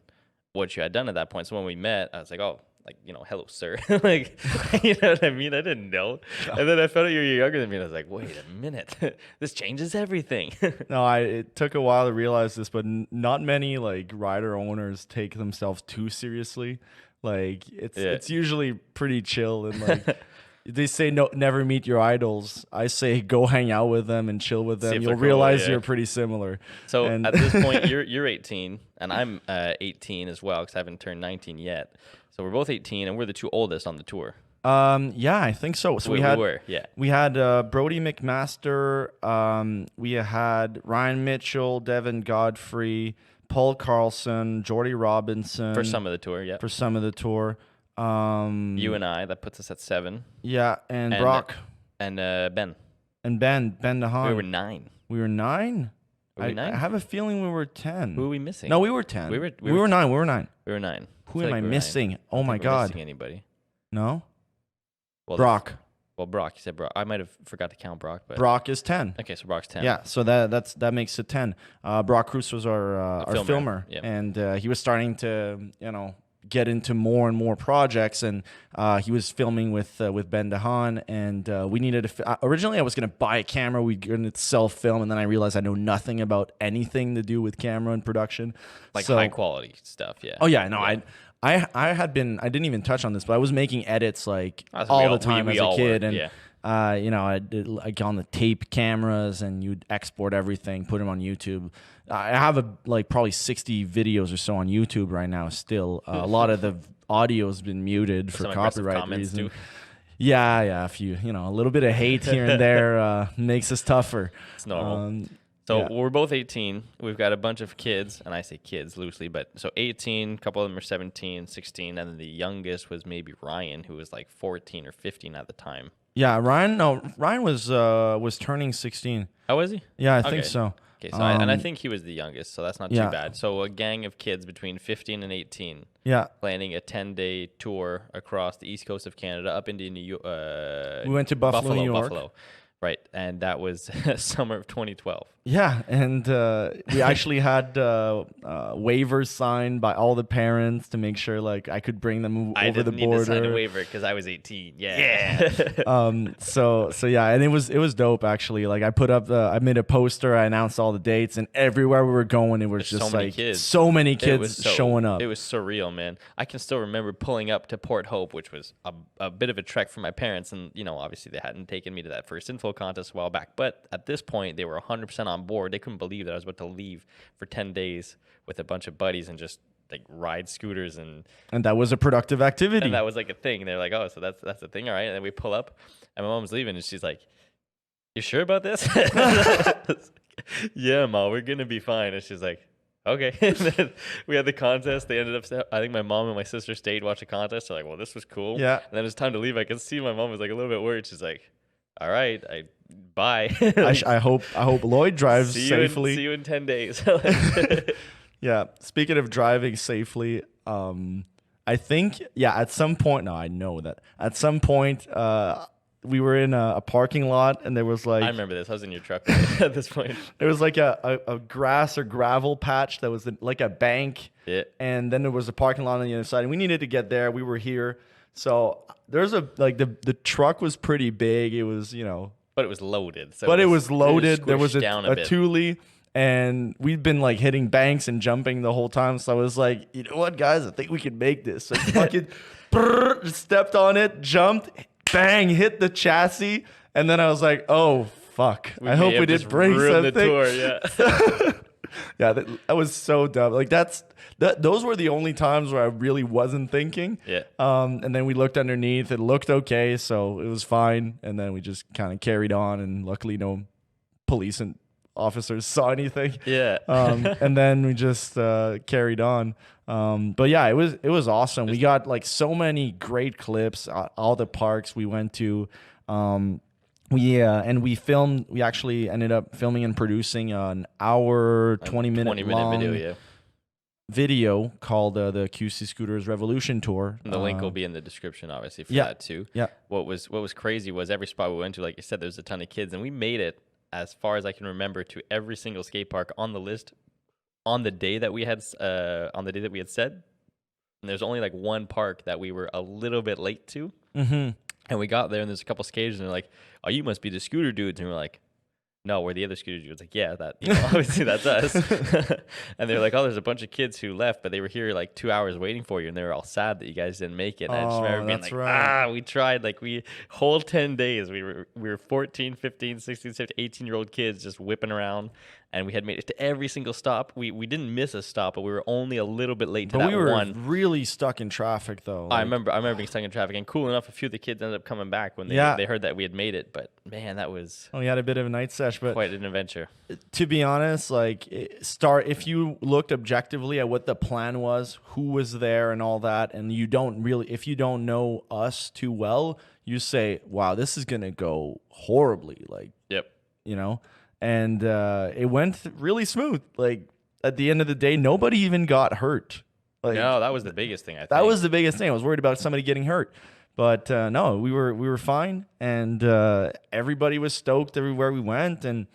what you had done at that point. So when we met, I was like, oh, like, hello, sir. Like, you know what I mean? I didn't know. And then I found out you were younger than me, and I was like, wait a minute. This changes everything. No, it took a while to realize this, but not many, like, rider owners take themselves too seriously. Like, it's usually pretty chill, and, like... They say no, never meet your idols. I say go hang out with them and chill with them. You'll realize you're pretty similar. So at this point, you're 18, and I'm 18 as well because I haven't turned 19 yet. So we're both 18, and we're the 2 oldest on the tour. Yeah, I think so. So we had Brody McMaster. We had Ryan Mitchell, Devin Godfrey, Paul Carlson, Jordy Robinson for some of the tour. Yeah, for some of the tour. You and I, that puts us at 7. Yeah, and Brock. And Ben. And Ben DeHaan. We were 9. We were 9? Were we 9? I have a feeling we were 10. Who are we missing? No, we were 10. We were 9. We were 9. We were 9. Who am I missing? Oh my God. Missing anybody? No? Well, Brock. Well, Brock. You said Brock. I might have forgot to count Brock, but Brock is 10. Okay, so Brock's 10. Yeah, so that makes it 10. Brock Cruz was our filmer. Yep. And he was starting to, get into more and more projects, and he was filming with Ben DeHaan, and we needed originally I was going to buy a camera, we were going to self-film, and then I realized I know nothing about anything to do with camera and production. Like high quality stuff, yeah. Oh yeah, no, yeah. I didn't even touch on this, but I was making edits like all the time as a kid, and I did like on the tape cameras, and you'd export everything, put them on YouTube. I have probably 60 videos or so on YouTube right now. Still, a lot of the audio has been muted for Some aggressive copyright comments reasons. too. Yeah, if you a little bit of hate here and there makes us tougher. It's normal. We're both 18. We've got a bunch of kids, and I say kids loosely, but so 18, a couple of them are 17, 16, and then the youngest was maybe Ryan, who was like 14 or 15 at the time. Yeah, Ryan was turning 16. Oh, was he? Yeah, I think so. Okay, so I think he was the youngest, so that's not too bad. So a gang of kids between 15 and 18 planning a 10-day tour across the east coast of Canada up into New York. We went to Buffalo, New York. Buffalo. Right, and that was summer of 2012. Yeah, and we actually had waivers signed by all the parents to make sure like I could bring them over the border. I didn't need to sign a waiver because I was 18. So yeah, and it was dope actually. Like I made a poster, I announced all the dates, and everywhere we were going, it was just so many kids showing up. It was surreal, man. I can still remember pulling up to Port Hope, which was a bit of a trek for my parents, and obviously they hadn't taken me to that first info contest a while back, but at this point they were 100% on board. They couldn't believe that I was about to leave for 10 days with a bunch of buddies and just like ride scooters, and that was a productive activity, and that was like a thing. And they're like, oh, so that's a thing, all right. And then we pull up, and my mom's leaving, and she's like, you sure about this? Yeah, Ma, we're gonna be fine. And she's like, okay. And then we had the contest. They ended up, I think my mom and my sister stayed, watched the contest. They're like, well, this was cool. Yeah. And then it was time to leave. I could see my mom was like a little bit worried. She's like, all right, bye. I hope Lloyd drives safely. See you in 10 days. Yeah. Speaking of driving safely, I think at some point. No, I know that at some point we were in a parking lot, and there was like, I remember this. I was in your truck at this point. There was like a grass or gravel patch that was like a bank. Yeah. And then there was a parking lot on the other side, and we needed to get there. We were here. So there's the truck was pretty big. It was, but it was loaded. So it was loaded. There was a bit. Thule, and we'd been like hitting banks and jumping the whole time. So I was like, you know what, guys, I think we can make this. So fucking stepped on it, jumped, bang, hit the chassis, and then I was like, oh fuck. I hope we didn't break something. The tour, yeah. Yeah, that was so dumb. Like those were the only times where I really wasn't thinking. Yeah. And then we looked underneath. It looked okay, so it was fine. And then we just kind of carried on, and luckily no police and officers saw anything. Yeah. And then we just carried on. But yeah, it was awesome. We got like so many great clips. All the parks we went to. We actually ended up filming and producing an hour, 20-minute long video called the QC Scooters Revolution Tour. And the link will be in the description, obviously, for that too. Yeah. What was crazy was every spot we went to, like you said, there's a ton of kids, and we made it, as far as I can remember, to every single skate park on the list on the day that we had said. And there's only like one park that we were a little bit late to. Mm-hmm. And we got there, and there's a couple skaters, and they're like, oh, you must be the scooter dudes. And we're like, no, we're the other scooter dudes. Like, yeah, obviously that's us. And they're like, oh, there's a bunch of kids who left, but they were here like 2 hours waiting for you, and they were all sad that you guys didn't make it. And I just remember being like, we tried. Like, whole 10 days, we were 14, 15, 16, 17, 18-year-old kids just whipping around. And we had made it to every single stop. We didn't miss a stop, but we were only a little bit late to that one. But we were really stuck in traffic, though. I remember being stuck in traffic. And cool enough, a few of the kids ended up coming back when they heard that we had made it. But, man, that was... We had a bit of a night sesh, but... quite an adventure. To be honest, like, if you looked objectively at what the plan was, who was there and all that, and if you don't know us too well, you say, wow, this is going to go horribly. Like, yep. And it went really smooth. Like, at the end of the day, nobody even got hurt. Like, no, that was the biggest thing, I think. That was the biggest thing. I was worried about somebody getting hurt. But no, we were fine. And everybody was stoked everywhere we went. And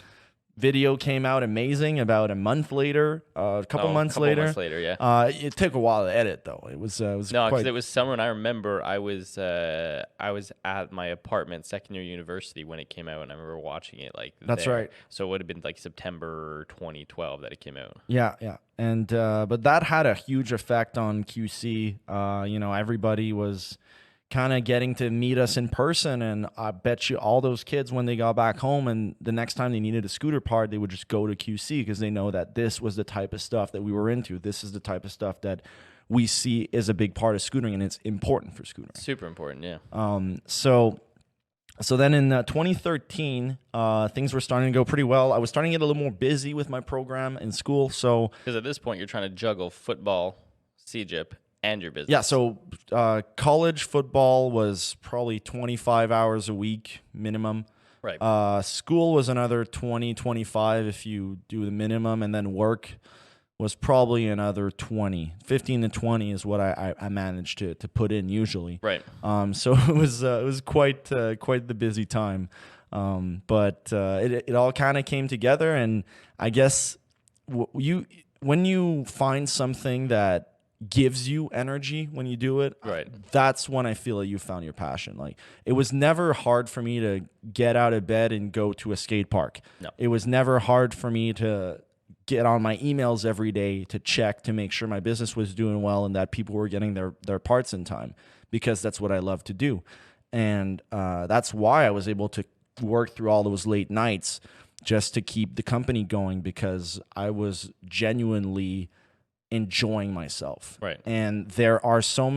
video came out amazing about a month later, a couple months later. Yeah. It took a while to edit, though. It was no, because it was summer, and I remember I was at my apartment second year university when it came out, and I remember watching it like that's right. So it would have been like September 2012 that it came out. Yeah. And but that had a huge effect on QC. Everybody was kind of getting to meet us in person. And I bet you all those kids, when they got back home and the next time they needed a scooter part, they would just go to QC because they know that this was the type of stuff that we were into. This is the type of stuff that we see is a big part of scootering, and it's important for scootering. Super important, yeah. So then in 2013, things were starting to go pretty well. I was starting to get a little more busy with my program in school. So because at this point you're trying to juggle football, CGIP, and your business. yeah, so college football was probably 25 hours a week minimum. Right. School was another 20, 25 if you do the minimum, and then work was probably another 20. 15 to 20 is what I managed to put in usually. Right. So it was quite the busy time. But it all kind of came together, and I guess when you find something that gives you energy when you do it, right, that's when I feel like you found your passion. Like, it was never hard for me to get out of bed and go to a skate park. No. It was never hard for me to get on my emails every day to check to make sure my business was doing well and that people were getting their parts in time, because that's what I love to do. And that's why I was able to work through all those late nights just to keep the company going, because I was genuinely enjoying myself. Right. And there are so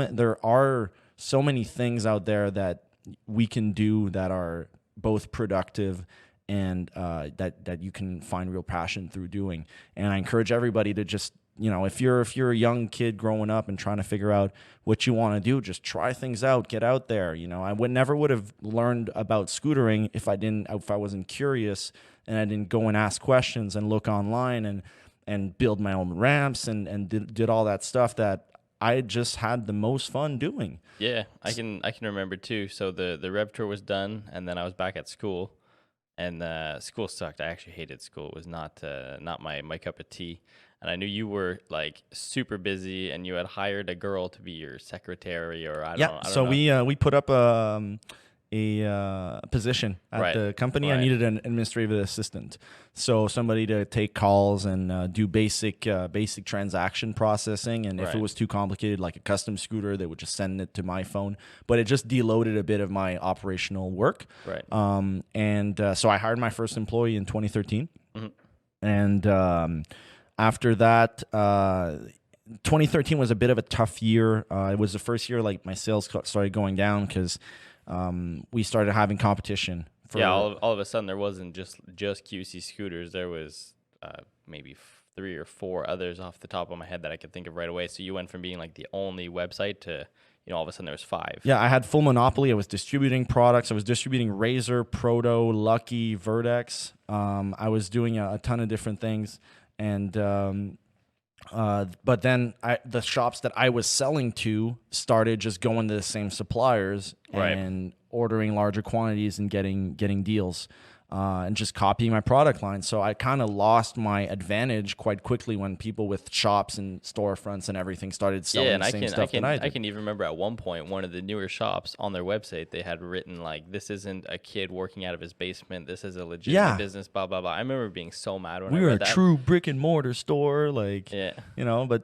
many things out there that we can do that are both productive and that you can find real passion through doing. And I encourage everybody to just, if you're a young kid growing up and trying to figure out what you want to do, just try things out, get out there. I never would have learned about scootering if I wasn't curious and I didn't go and ask questions and look online and build my own ramps and did all that stuff that I just had the most fun doing. Yeah, I can remember too. So the Rev Tour was done, and then I was back at school, and school sucked. I actually hated school. It was not my cup of tea. And I knew you were like super busy, and you had hired a girl to be your secretary, or I don't know. So we put up a position at the company. Right. I needed an administrative assistant, so somebody to take calls and do basic transaction processing. And if it was too complicated, like a custom scooter, they would just send it to my phone. But it just deloaded a bit of my operational work. Right. So I hired my first employee in 2013, mm-hmm. and after that. 2013 was a bit of a tough year. It was the first year like my sales started going down because we started having competition. All of a sudden there wasn't just QC scooters. There was maybe 3 or 4 others off the top of my head that I could think of right away. So you went from being like the only website to, all of a sudden there was 5. Yeah, I had full monopoly. I was distributing products. I was distributing Razor, Proto, Lucky, Vertex. I was doing a ton of different things. And but then the shops that I was selling to started just going to the same suppliers and ordering larger quantities and getting deals and just copying my product line. So I kind of lost my advantage quite quickly when people with shops and storefronts and everything started selling the same stuff that I did. I can even remember at one point, one of the newer shops on their website, they had written like, "This isn't a kid working out of his basement. This is a legitimate business, blah, blah, blah." I remember being so mad when I read that. We were a true brick and mortar store, but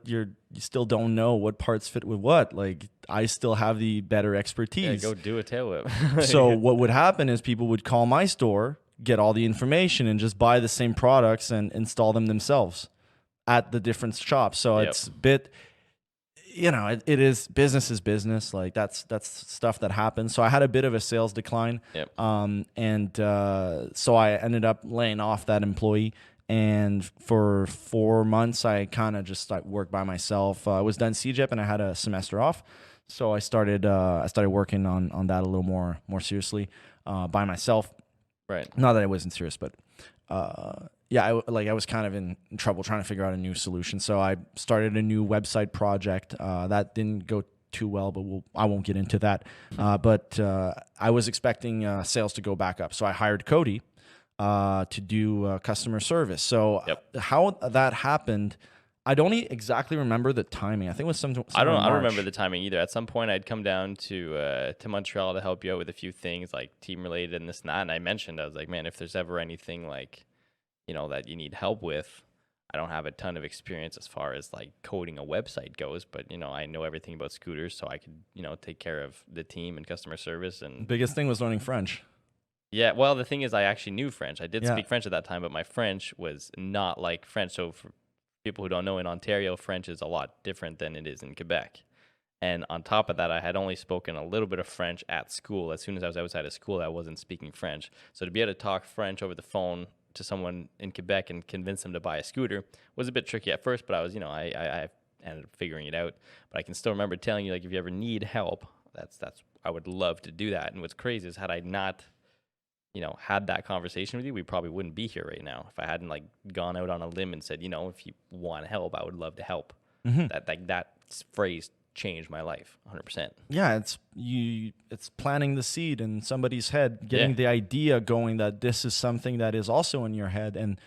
you still don't know what parts fit with what. Like, I still have the better expertise. Yeah, go do a tail whip. So what would happen is people would call my store, get all the information, and just buy the same products and install them themselves at the different shops. So it's a bit, it is business. Like that's stuff that happens. So I had a bit of a sales decline. Yep. So I ended up laying off that employee. And for 4 months, I kind of just worked by myself. I was done CGIP and I had a semester off. So I started working on that a little more seriously by myself. Right. Not that I wasn't serious, but I was kind of in trouble trying to figure out a new solution. So I started a new website project that didn't go too well, but I won't get into that. But I was expecting sales to go back up, so I hired Cody to do customer service. So how that happened, I don't exactly remember the timing. I think it was some I don't remember the timing either. At some point, I'd come down to Montreal to help you out with a few things like team related and this and that. And I was like, man, if there's ever anything like, that you need help with, I don't have a ton of experience as far as like coding a website goes, but I know everything about scooters, so I could take care of the team and customer service. And Biggest thing was learning French. yeah, well, the thing is, I actually knew French. I did Yeah. speak French at that time, but my French was not like French. So for people who don't know, in Ontario, French is a lot different than it is in Quebec. And on top of that, I had only spoken a little bit of French at school. As soon as I was outside of school, I wasn't speaking French. So to be able to talk French over the phone to someone in Quebec and convince them to buy a scooter was a bit tricky at first, but I was, I ended up figuring it out. But I can still remember telling you, like, if you ever need help, that's I would love to do that. And what's crazy is, had I not had that conversation with you, we probably wouldn't be here right now. If I hadn't like gone out on a limb and said, if you want help, I would love to help. That phrase changed my life 100%. Yeah, it's planting the seed in somebody's head, getting the idea going that this is something that is also in your head, and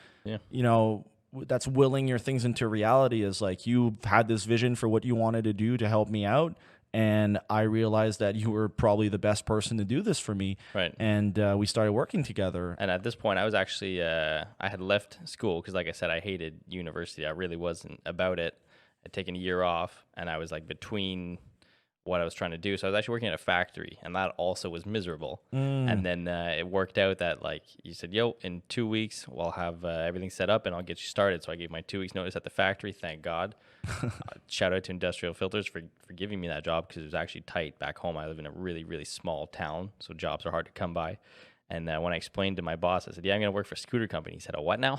that's willing your things into reality. Is like, you've had this vision for what you wanted to do to help me out, and I realized that you were probably the best person to do this for me. Right. And we started working together. And at this point, I was actually, I had left school because, like I said, I hated university. I really wasn't about it. I'd taken a year off, and I was like between what I was trying to do. So I was actually working at a factory, and that also was miserable. And then it worked out that, like, you said, in 2 weeks, we'll have everything set up and I'll get you started. So I gave my 2 weeks notice at the factory. Thank God. Shout out to Industrial Filters for giving me that job, because it was actually tight back home. I live in a really, really small town, so jobs are hard to come by. And when I explained to my boss, I said, I'm going to work for a scooter company. He said, "Oh, what now?"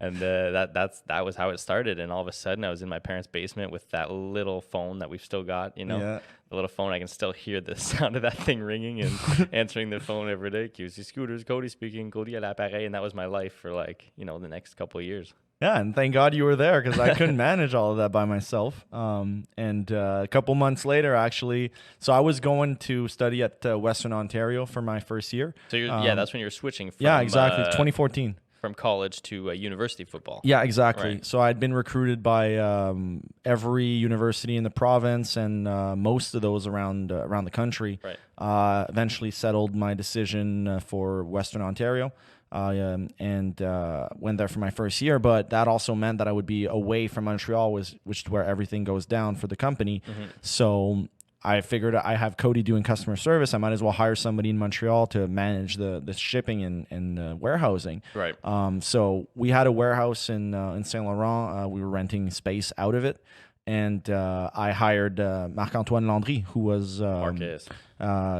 And that was how it started. And all of a sudden, I was in my parents' basement with that little phone that we've still got, the little phone. I can still hear the sound of that thing ringing and answering the phone every day. QC Scooters, Cody speaking, Cody à l'appareil. And that was my life for the next couple of years. Yeah, and thank God you were there, because I couldn't manage all of that by myself. And a couple months later, actually, so I was going to study at Western Ontario for my first year. So that's when you were switching from... Yeah, exactly, 2014. From college to university football. Yeah, exactly. Right. So I'd been recruited by every university in the province, and most of those around the country. Right. Eventually settled my decision for Western Ontario. And went there for my first year, but that also meant that I would be away from Montreal, which is where everything goes down for the company. So I figured, I have Cody doing customer service, I might as well hire somebody in Montreal to manage the shipping and warehousing. Right. So we had a warehouse in Saint Laurent. We were renting space out of it. And I hired Marc-Antoine Landry, who was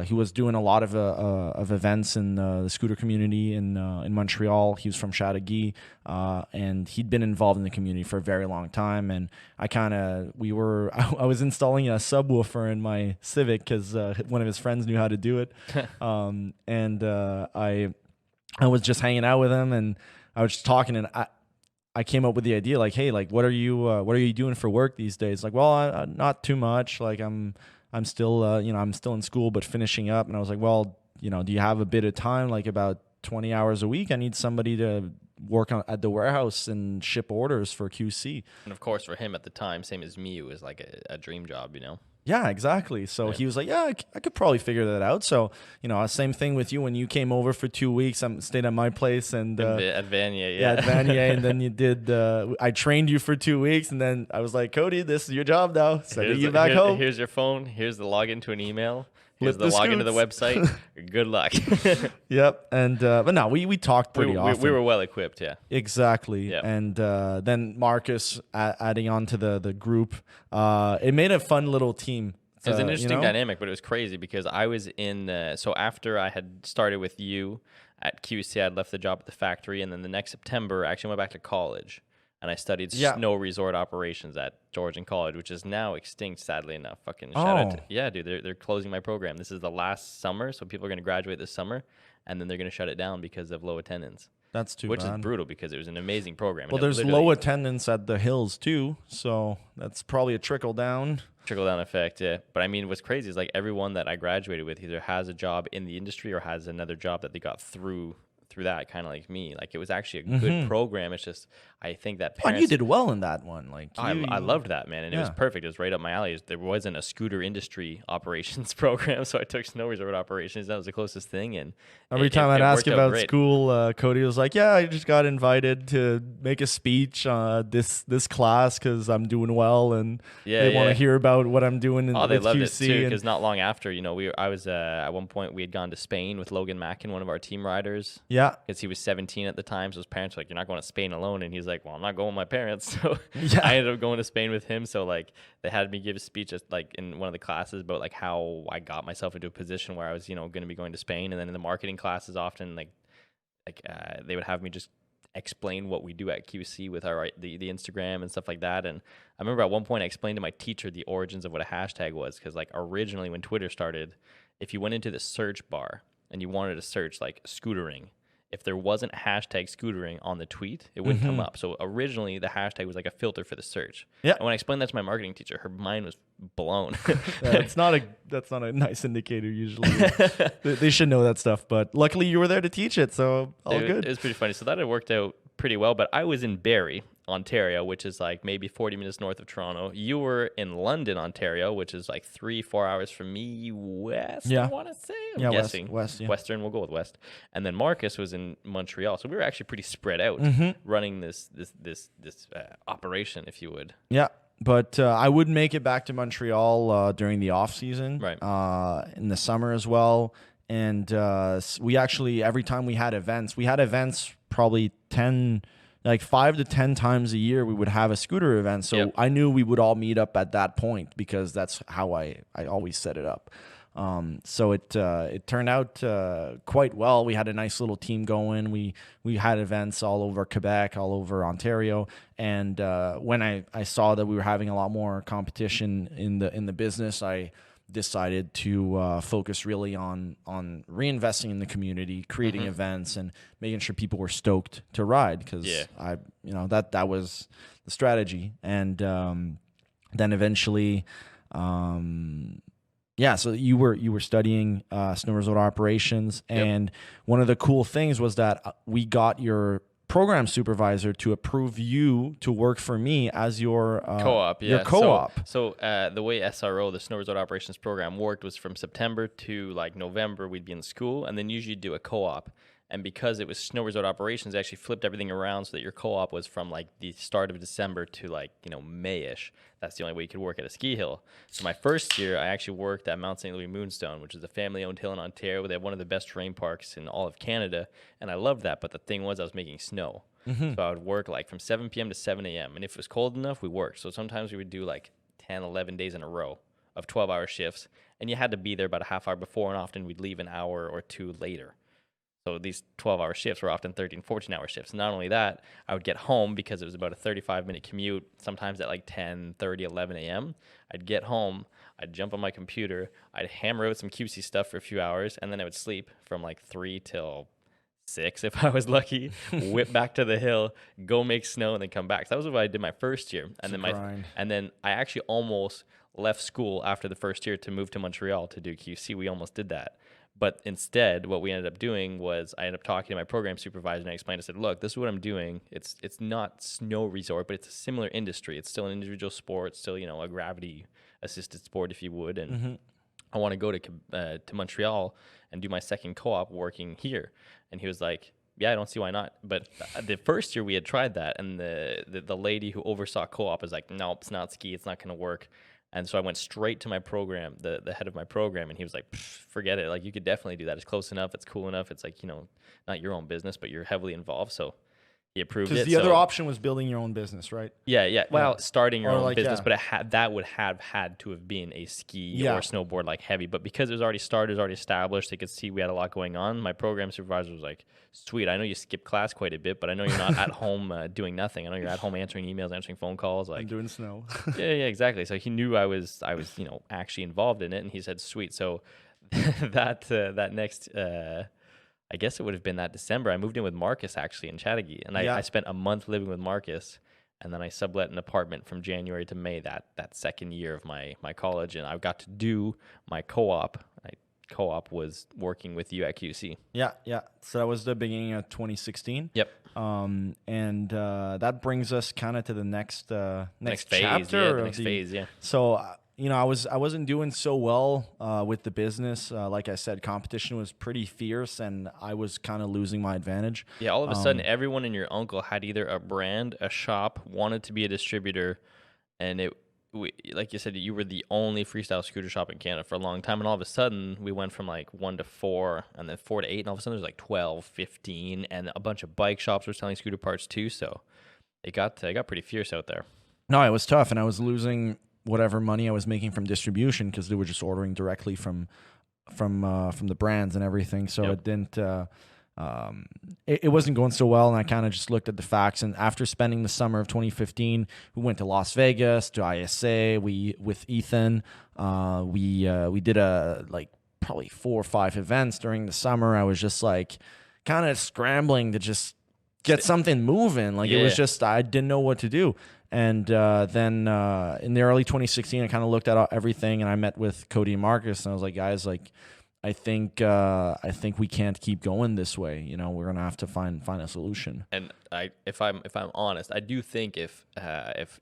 he was doing a lot of events in the scooter community in Montreal. He was from Chateauguay, and he'd been involved in the community for a very long time. And I was installing a subwoofer in my Civic because one of his friends knew how to do it, and I was just hanging out with him, and I was just talking, and I came up with the idea, like, hey, like, what are you doing for work these days? Like, well, not too much. Like, I'm still, I'm still in school, but finishing up. And I was like, well, do you have a bit of time, like about 20 hours a week? I need somebody to work at the warehouse and ship orders for QC. And of course, for him at the time, same as me, it was like a dream job, Yeah, exactly. So he was like, yeah, I could probably figure that out. So, same thing with you when you came over for 2 weeks. I stayed at my place and at Vanier, at Vanier, and then you did. I trained you for 2 weeks, and then I was like, Cody, this is your job now. Sending you back home. Here's your phone. Here's the login to an email. Here's the login to the website. Good luck. Yep. And but no, we talked pretty often. We were well equipped. Yeah. Exactly. Yep. And then Marcus adding on to the group. It made a fun little team. It was an interesting dynamic, but it was crazy because I was in. So after I had started with you at QC, I'd left the job at the factory, and then the next September, I actually went back to college. And I studied snow resort operations at Georgian College, which is now extinct, sadly enough. Fucking shout out to, yeah, dude, they're closing my program. This is the last summer, so people are going to graduate this summer, and then they're going to shut it down because of low attendance. That's too Which bad. is brutal because it was an amazing program. Well, there's low attendance at the Hills too, so that's probably a trickle down effect, yeah. But I mean, what's crazy is like everyone that I graduated with either has a job in the industry or has another job that they got through through that, kind of like me. Like it was actually a good program. It's just I think that Oh, and you did well in that one. Like I loved that, man, and it was perfect. It was right up my alley. There wasn't a scooter industry operations program, so I took snow resort operations. That was the closest thing, and every time I'd ask about school, Cody was like, "Yeah, I just got invited to make a speech this class because I'm doing well, and they want to hear about what I'm doing." They loved it too, because not long after, I was at one point we had gone to Spain with Logan Mackin, one of our team riders. Yeah, because he was 17 at the time, so his parents were like, "You're not going to Spain alone," and he's like, "Well, I'm not going with my parents," so I ended up going to Spain with him. So like they had me give a speech like in one of the classes about like how I got myself into a position where I was going to be going to Spain, and then in the marketing classes often they would have me just explain what we do at QC with the Instagram and stuff like that. And I remember at one point I explained to my teacher the origins of what a hashtag was, because like originally when Twitter started, if you went into the search bar and you wanted to search like scootering, if there wasn't hashtag scootering on the tweet, it wouldn't come up. So originally the hashtag was like a filter for the search. Yeah. And when I explained that to my marketing teacher, her mind was blown. That's not a nice indicator usually. They should know that stuff, but luckily you were there to teach it, so all good. It was pretty funny. So that had worked out pretty well, but I was in Barrie, Ontario, which is like maybe 40 minutes north of Toronto. You were in London, Ontario, which is like 3-4 hours from me west, I want to say. I'm guessing. West, yeah. Western, we'll go with west. And then Marcus was in Montreal. So we were actually pretty spread out running this operation, if you would. Yeah. But I would make it back to Montreal during the off season, right? In the summer as well. And we actually, every time we had events probably 5 to 10 times a year. We would have a scooter event, so I knew we would all meet up at that point because that's how I always set it up. So it turned out quite well. We had a nice little team going. We had events all over Quebec, all over Ontario, and when I saw that we were having a lot more competition in the business, I decided to focus really on reinvesting in the community, creating events, and making sure people were stoked to ride, because that was the strategy. And then eventually so you were studying snow resort operations, and one of the cool things was that we got your program supervisor to approve you to work for me as your co-op. Your co-op. So the way SRO, the Snow Resort Operations Program, worked was from September to like November, we'd be in school, and then usually do a co-op. And because it was Snow Resort Operations, they actually flipped everything around so that your co-op was from like the start of December to like, May-ish. That's the only way you could work at a ski hill. So my first year, I actually worked at Mount St. Louis Moonstone, which is a family-owned hill in Ontario. They have one of the best terrain parks in all of Canada, and I loved that. But the thing was, I was making snow. So I would work like from 7 p.m. to 7 a.m. And if it was cold enough, we worked. So sometimes we would do like 10, 11 days in a row of 12-hour shifts. And you had to be there about a half hour before, and often we'd leave an hour or two later. So these 12-hour shifts were often 13, 14-hour shifts. Not only that, I would get home because it was about a 35-minute commute, sometimes at like 10, 30, 11 a.m. I'd get home, I'd jump on my computer, I'd hammer out some QC stuff for a few hours, and then I would sleep from like 3 till 6 if I was lucky, whip back to the hill, go make snow, and then come back. So that was what I did my first year. And then I actually almost left school after the first year to move to Montreal to do QC. We almost did that. But instead, what we ended up doing was I ended up talking to my program supervisor, and I explained, I said, look, this is what I'm doing. It's not snow resort, but it's a similar industry. It's still an individual sport, it's still, a gravity-assisted sport, if you would. And I want to go to Montreal and do my second co-op working here. And he was like, yeah, I don't see why not. But the first year we had tried that, and the lady who oversaw co-op was like, no, it's not ski. It's not going to work. And so I went straight to my program, the head of my program, and he was like, forget it. Like, you could definitely do that. It's close enough. It's cool enough. It's like, not your own business, but you're heavily involved. So he approved it. Because the other option was building your own business, right? Yeah. Well, starting your own business, but that would have had to have been a ski or snowboard like heavy. But because it was already started, it was already established, they could see we had a lot going on. My program supervisor was like, sweet, I know you skip class quite a bit, but I know you're not at home doing nothing. I know you're at home answering emails, answering phone calls. Like, I'm doing snow. yeah, exactly. So he knew I was actually involved in it, and he said, sweet. So that next I guess it would have been that December, I moved in with Marcus actually in Chattagee, and I spent a month living with Marcus, and then I sublet an apartment from January to May that second year of my college, and I got to do my co-op. I co-op was working with you at QC. Yeah. So that was the beginning of 2016. Yep. And that brings us kind of to the next Next chapter. phase. Phase. Yeah. So I wasn't doing so well with the business. Like I said, competition was pretty fierce, and I was kind of losing my advantage. Yeah. All of a sudden, everyone and your uncle had either a brand, a shop, wanted to be a distributor, and like you said, you were the only freestyle scooter shop in Canada for a long time. And all of a sudden, we went from like 1 to 4 and then 4 to 8. And all of a sudden, there's like 12, 15, and a bunch of bike shops were selling scooter parts too. So it got pretty fierce out there. No, it was tough. And I was losing whatever money I was making from distribution because they were just ordering directly from the brands and everything. So it didn't. It wasn't going so well, and I kind of just looked at the facts. And after spending the summer of 2015, we went to Las Vegas to ISA. With Ethan, we did probably 4 or 5 events during the summer. I was just like kind of scrambling to just get something moving. Like it was just I didn't know what to do. And then in the early 2016, I kind of looked at everything, and I met with Cody and Marcus, and I was like, guys, like. I think we can't keep going this way. You know, we're gonna have to find a solution. And if I'm honest, I do think if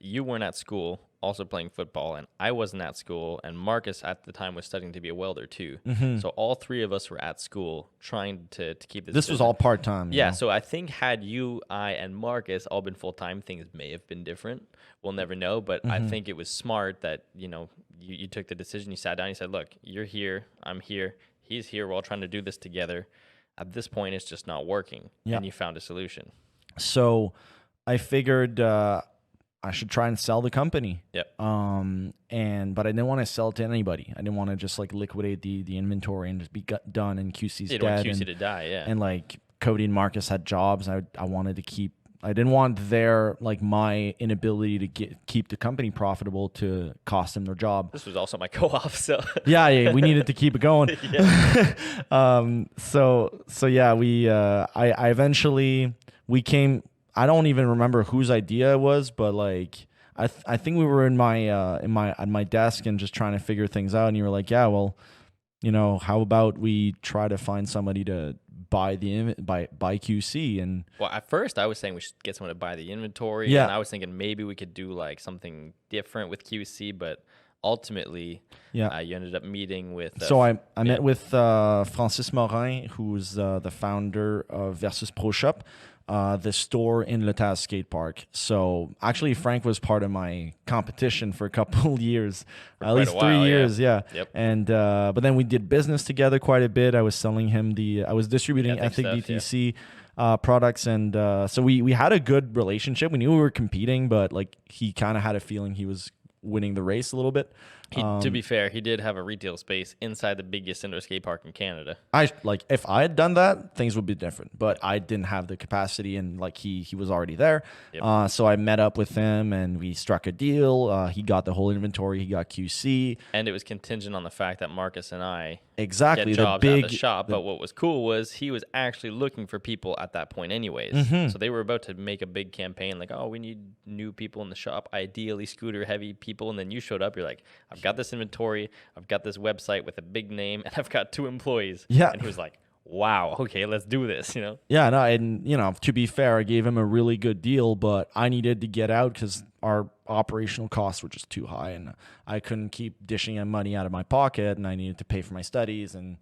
you weren't at school also playing football, and I wasn't at school, and Marcus at the time was studying to be a welder too, so all 3 of us were at school trying to keep this. This was all part time. Yeah, so I think had you, I, and Marcus all been full time, things may have been different. We'll never know, but I think it was smart that you took the decision. You sat down. You said, "Look, you're here. I'm here. He's here. We're all trying to do this together. At this point, it's just not working." And you found a solution. So I figured I should try and sell the company. Yep. But I didn't want to sell it to anybody. I didn't want to just like liquidate the inventory and just be done. And QC's dead. You didn't want QC to die. Yeah. And like Cody and Marcus had jobs. I wanted to keep. I didn't want my inability to keep the company profitable to cost them their job. This was also my co-op, so yeah, we needed to keep it going. I eventually came. I don't even remember whose idea it was, but like I think we were at my desk and just trying to figure things out, and you were like, yeah, well, how about we try to find somebody to buy QC. And well, at first I was saying we should get someone to buy the inventory, and I was thinking maybe we could do like something different with QC, but ultimately you ended up meeting with I met with Francis Morin, who's the founder of Versus Pro Shop, the store in Letaz Skate Park. So actually Frank was part of my competition for a couple years, at least 3 years. Yep. And but then we did business together quite a bit. I was selling him I was distributing Ethic DTC products, and so we had a good relationship. We knew we were competing, but like he kind of had a feeling he was winning the race a little bit. To be fair, he did have a retail space inside the biggest indoor skate park in Canada. If I had done that, things would be different. But I didn't have the capacity, and like he was already there. Yep. So I met up with him, and we struck a deal. He got the whole inventory. He got QC, and it was contingent on the fact that Marcus and I get jobs at the shop. But what was cool was he was actually looking for people at that point, anyways. So they were about to make a big campaign, like, oh, we need new people in the shop, ideally scooter heavy people. And then you showed up. You're like, I've got this inventory, I've got this website with a big name, and I've got 2 employees. Yeah. And he was like, wow, okay, let's do this, Yeah, no, and, to be fair, I gave him a really good deal, but I needed to get out because our operational costs were just too high, and I couldn't keep dishing him money out of my pocket, and I needed to pay for my studies and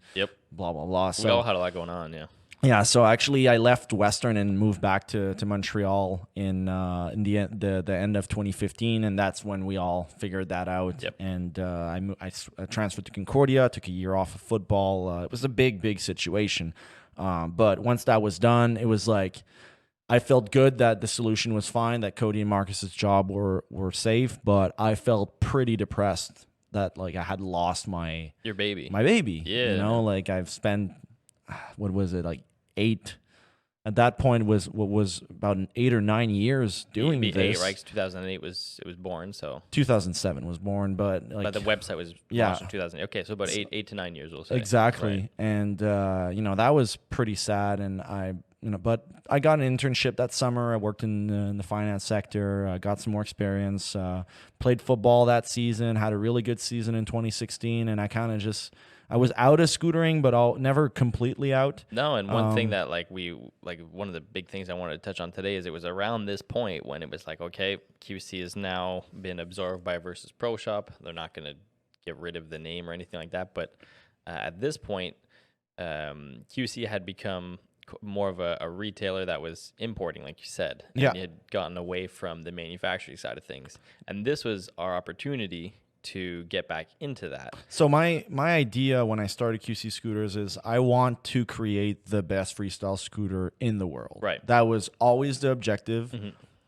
blah, blah, blah. So we all had a lot going on, Yeah, so actually I left Western and moved back to Montreal in the end of 2015, and that's when we all figured that out. Yep. And I transferred to Concordia, took a year off of football. It was a big situation, but once that was done, it was like I felt good that the solution was fine, that Cody and Marcus's job were safe, but I felt pretty depressed that like I had lost my baby. Yeah, like I've spent what was it, like 8 at that point was about 8 or 9 years doing this. 8, right? 2008 it was born, so 2007 was born, but the website was launched in 2008. Okay, so about 8 to 9 years, we'll say. Exactly. Right. And that was pretty sad, and but I got an internship that summer. I worked in the finance sector, got some more experience, played football that season, had a really good season in 2016, and I kind of just I was out of scootering, but I'll never completely out. No, and one thing that one of the big things I wanted to touch on today is it was around this point when it was like, okay, QC has now been absorbed by Versus Pro Shop. They're not going to get rid of the name or anything like that, but at this point, QC had become more of a retailer that was importing, like you said. And Yeah. you had gotten away from the manufacturing side of things. And this was our opportunity to get back into that. So my idea when I started QC Scooters is I want to create the best freestyle scooter in the world. Right. That was always the objective.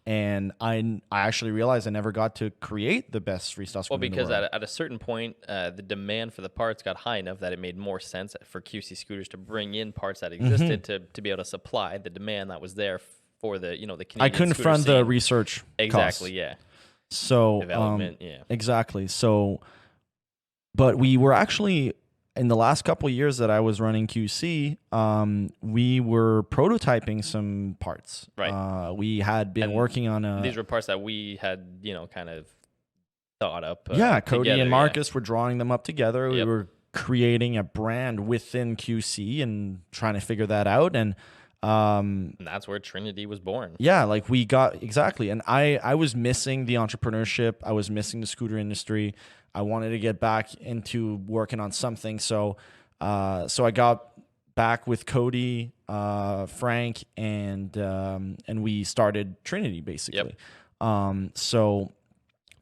And I actually realized I never got to create the best freestyle scooter. Well, because at a certain point, the demand for the parts got high enough that it made more sense for QC Scooters to bring in parts that existed to be able to supply the demand that was there for the the Canadian I couldn't scooter fund scene. the research Exactly, costs. yeah. So Development, yeah. Exactly. So, but we were actually in the last couple of years that I was running QC, we were prototyping some parts. Right. We had been working on these were parts that we had, kind of thought up. Cody together, and Marcus were drawing them up together. Yep. We were creating a brand within QC and trying to figure that out. And that's where Trynyty was born. yeah, like we got exactly. And I was missing the entrepreneurship. I was missing the scooter industry. I wanted to get back into working on something. So I got back with Cody, Frank, and we started Trynyty basically. Yep. So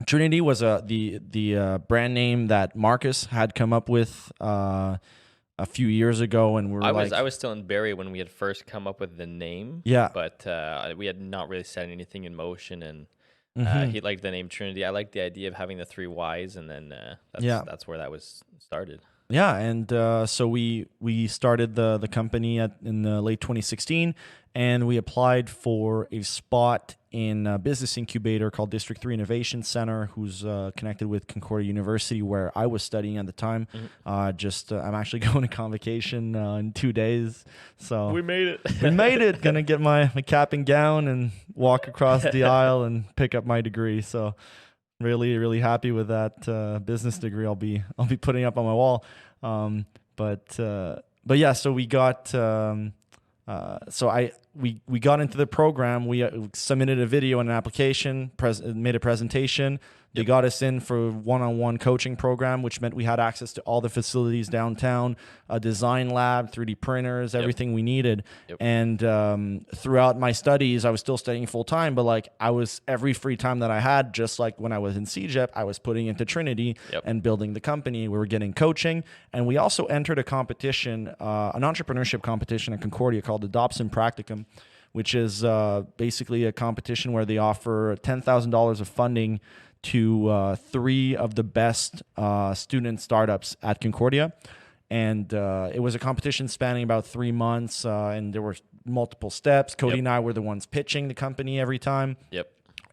Trynyty was the brand name that Marcus had come up with a few years ago, and I was still in Barrie when we had first come up with the name. Yeah, but we had not really set anything in motion, and he liked the name Trynyty. I liked the idea of having the 3 Ys, and then that's where that was started. Yeah, and so we started the company in the late 2016, and we applied for a spot in a business incubator called Ep.3 Innovation Center, who's connected with Concordia University, where I was studying at the time. I'm actually going to convocation in 2 days, so we made it. We made it. Gonna get my cap and gown and walk across the aisle and pick up my degree. So really, really happy with that business degree. I'll be putting up on my wall. But yeah, so we got we got into the program. We submitted a video and an application, made a presentation. They got us in for one-on-one coaching program, which meant we had access to all the facilities downtown, a design lab, 3D printers, everything we needed. And throughout my studies, I was still studying full-time, but like I was every free time that I had, just like when I was in CEGEP, I was putting into Trynyty and building the company. We were getting coaching, and we also entered a competition, an entrepreneurship competition at Concordia called the Dobson Practicum, which is basically a competition where they offer $10,000 of funding to 3 of the best student startups at Concordia. And it was a competition spanning about 3 months, and there were multiple steps. Cody and I were the ones pitching the company every time.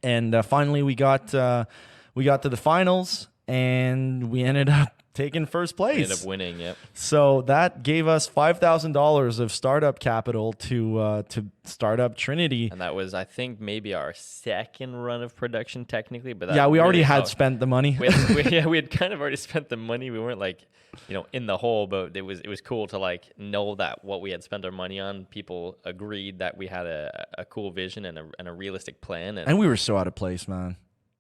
And finally we got to the finals, and we ended up taking first place. We ended up winning, So that gave us $5,000 of startup capital to start up Trynyty. And that was, I think, maybe our second run of production technically. But we already had spent the money. We had kind of already spent the money. We weren't like, in the hole, but it was cool to like know that what we had spent our money on, people agreed that we had a cool vision and a realistic plan. And we were so out of place, man.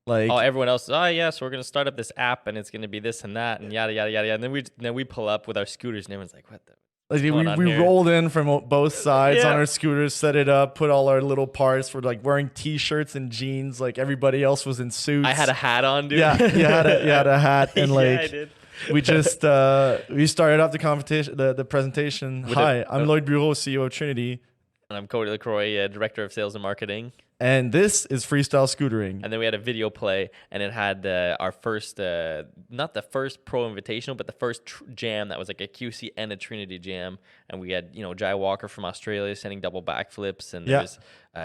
Like, everyone else, so we're gonna start up this app and it's gonna be this and that and yada yada yada. And then we pull up with our scooters and everyone's like, what the? Like we rolled in from both sides on our scooters, set it up, put all our little parts. We're like wearing T-shirts and jeans, like everybody else was in suits. I had a hat on, dude. Yeah, you had a hat, and like I did. we just we started off the competition, the presentation. Hi, I'm Lloyd Bureau, CEO of Trynyty. And I'm Cody Lacroix, Director of Sales and Marketing. And this is freestyle scootering. And then we had a video play, and it had our first, not the first pro invitational, but the first jam that was like a QC and a Trynyty jam. And we had, Jai Walker from Australia sending double backflips, and there was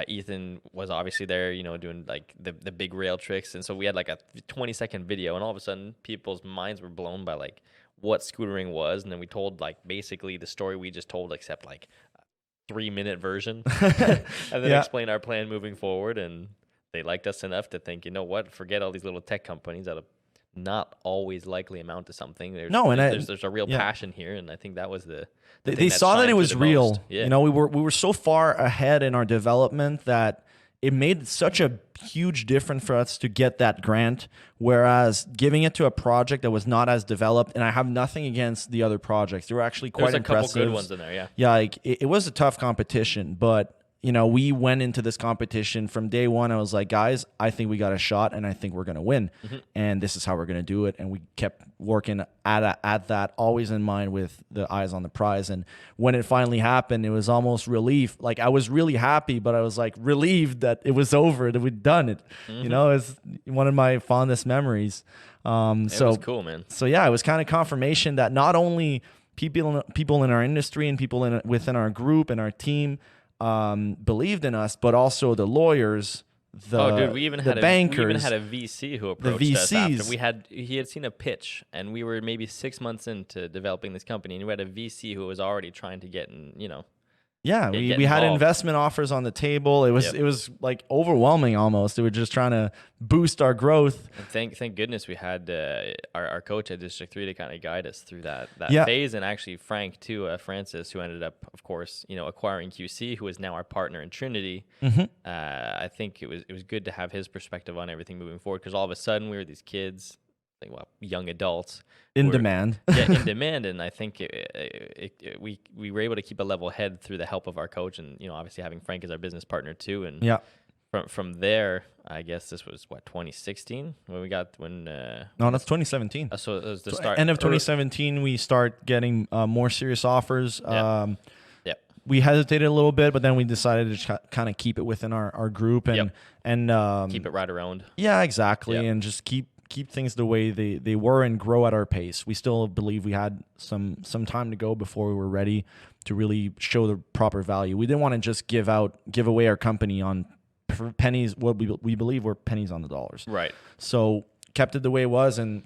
Ethan was obviously there, doing like the big rail tricks. And so we had like a 20-second video, and all of a sudden people's minds were blown by like what scootering was. And then we told like basically the story we just told, except like 3-minute version, and then explain our plan moving forward. And they liked us enough to think, you know what, forget all these little tech companies out of not always likely amount to something. No, and There's a real passion here, and I think that was the thing they that saw that shined it through was the real. most. Yeah. You know, we were so far ahead in our development that it made such a huge difference for us to get that grant. Whereas giving it to a project that was not as developed, and I have nothing against the other projects, they were actually quite There's a impressive. couple good ones in there, yeah. Yeah, like it was a tough competition, but you know, we went into this competition from day one. I was like, guys, I think we got a shot, and I think we're going to win. And this is how we're going to do it. And we kept working at that, always in mind with the eyes on the prize. And when it finally happened, it was almost relief. Like, I was really happy, but I was like relieved that it was over, that we'd done it. You know, it's one of my fondest memories. It was cool, man. So yeah, it was kind of confirmation that not only people in our industry and people within our group and our team believed in us, but also the lawyers, we even had bankers, a VC who approached us after he had seen a pitch, and we were maybe 6 months into developing this company, and we had a VC who was already trying to get in, you know. Yeah, we had investment offers on the table. It was like overwhelming almost. They were just trying to boost our growth. And thank goodness we had our coach at District 3 to kind of guide us through that phase, and actually Frank too, Francis, who ended up, of course, you know, acquiring QC, who is now our partner in Trynyty. I think it was good to have his perspective on everything moving forward, because all of a sudden we were these kids, young adults in demand. In demand, and I think we were able to keep a level head through the help of our coach, and you know, obviously having Frank as our business partner too. And from there, I guess this was 2016 when we got no, that's 2017. So it was the start. End of 2017, we start getting more serious offers. We hesitated a little bit, but then we decided to kind of keep it within our group and keep it right around. Yeah, exactly, and just keep things the way they were and grow at our pace. We still believe we had some time to go before we were ready to really show the proper value. We didn't want to just give away our company on pennies, what we believe were pennies on the dollars. Right. So kept it the way it was, and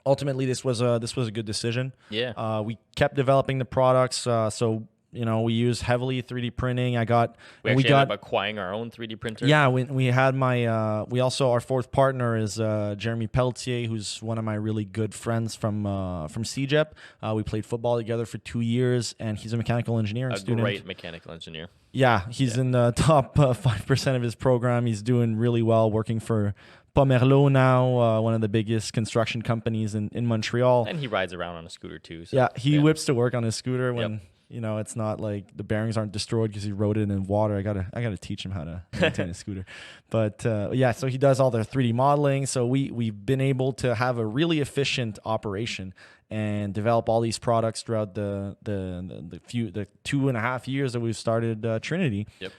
ultimately this was a good decision. Yeah. We kept developing the products. So you know, we use heavily 3D printing. We ended up acquiring our own 3D printer. Yeah, we had we also, our fourth partner is Jeremy Pelletier, who's one of my really good friends from CEGEP. We played football together for 2 years, and he's a mechanical engineering student. A great mechanical engineer. Yeah, he's in the top 5% of his program. He's doing really well, working for Pomerleau now, one of the biggest construction companies in Montreal. And he rides around on a scooter too. So, yeah, he whips to work on his scooter when... You know, it's not like the bearings aren't destroyed because he rode it in water. I gotta teach him how to maintain a scooter. But yeah, so he does all the 3D modeling. So we've been able to have a really efficient operation and develop all these products throughout the 2.5 years that we've started Trynyty. Yep.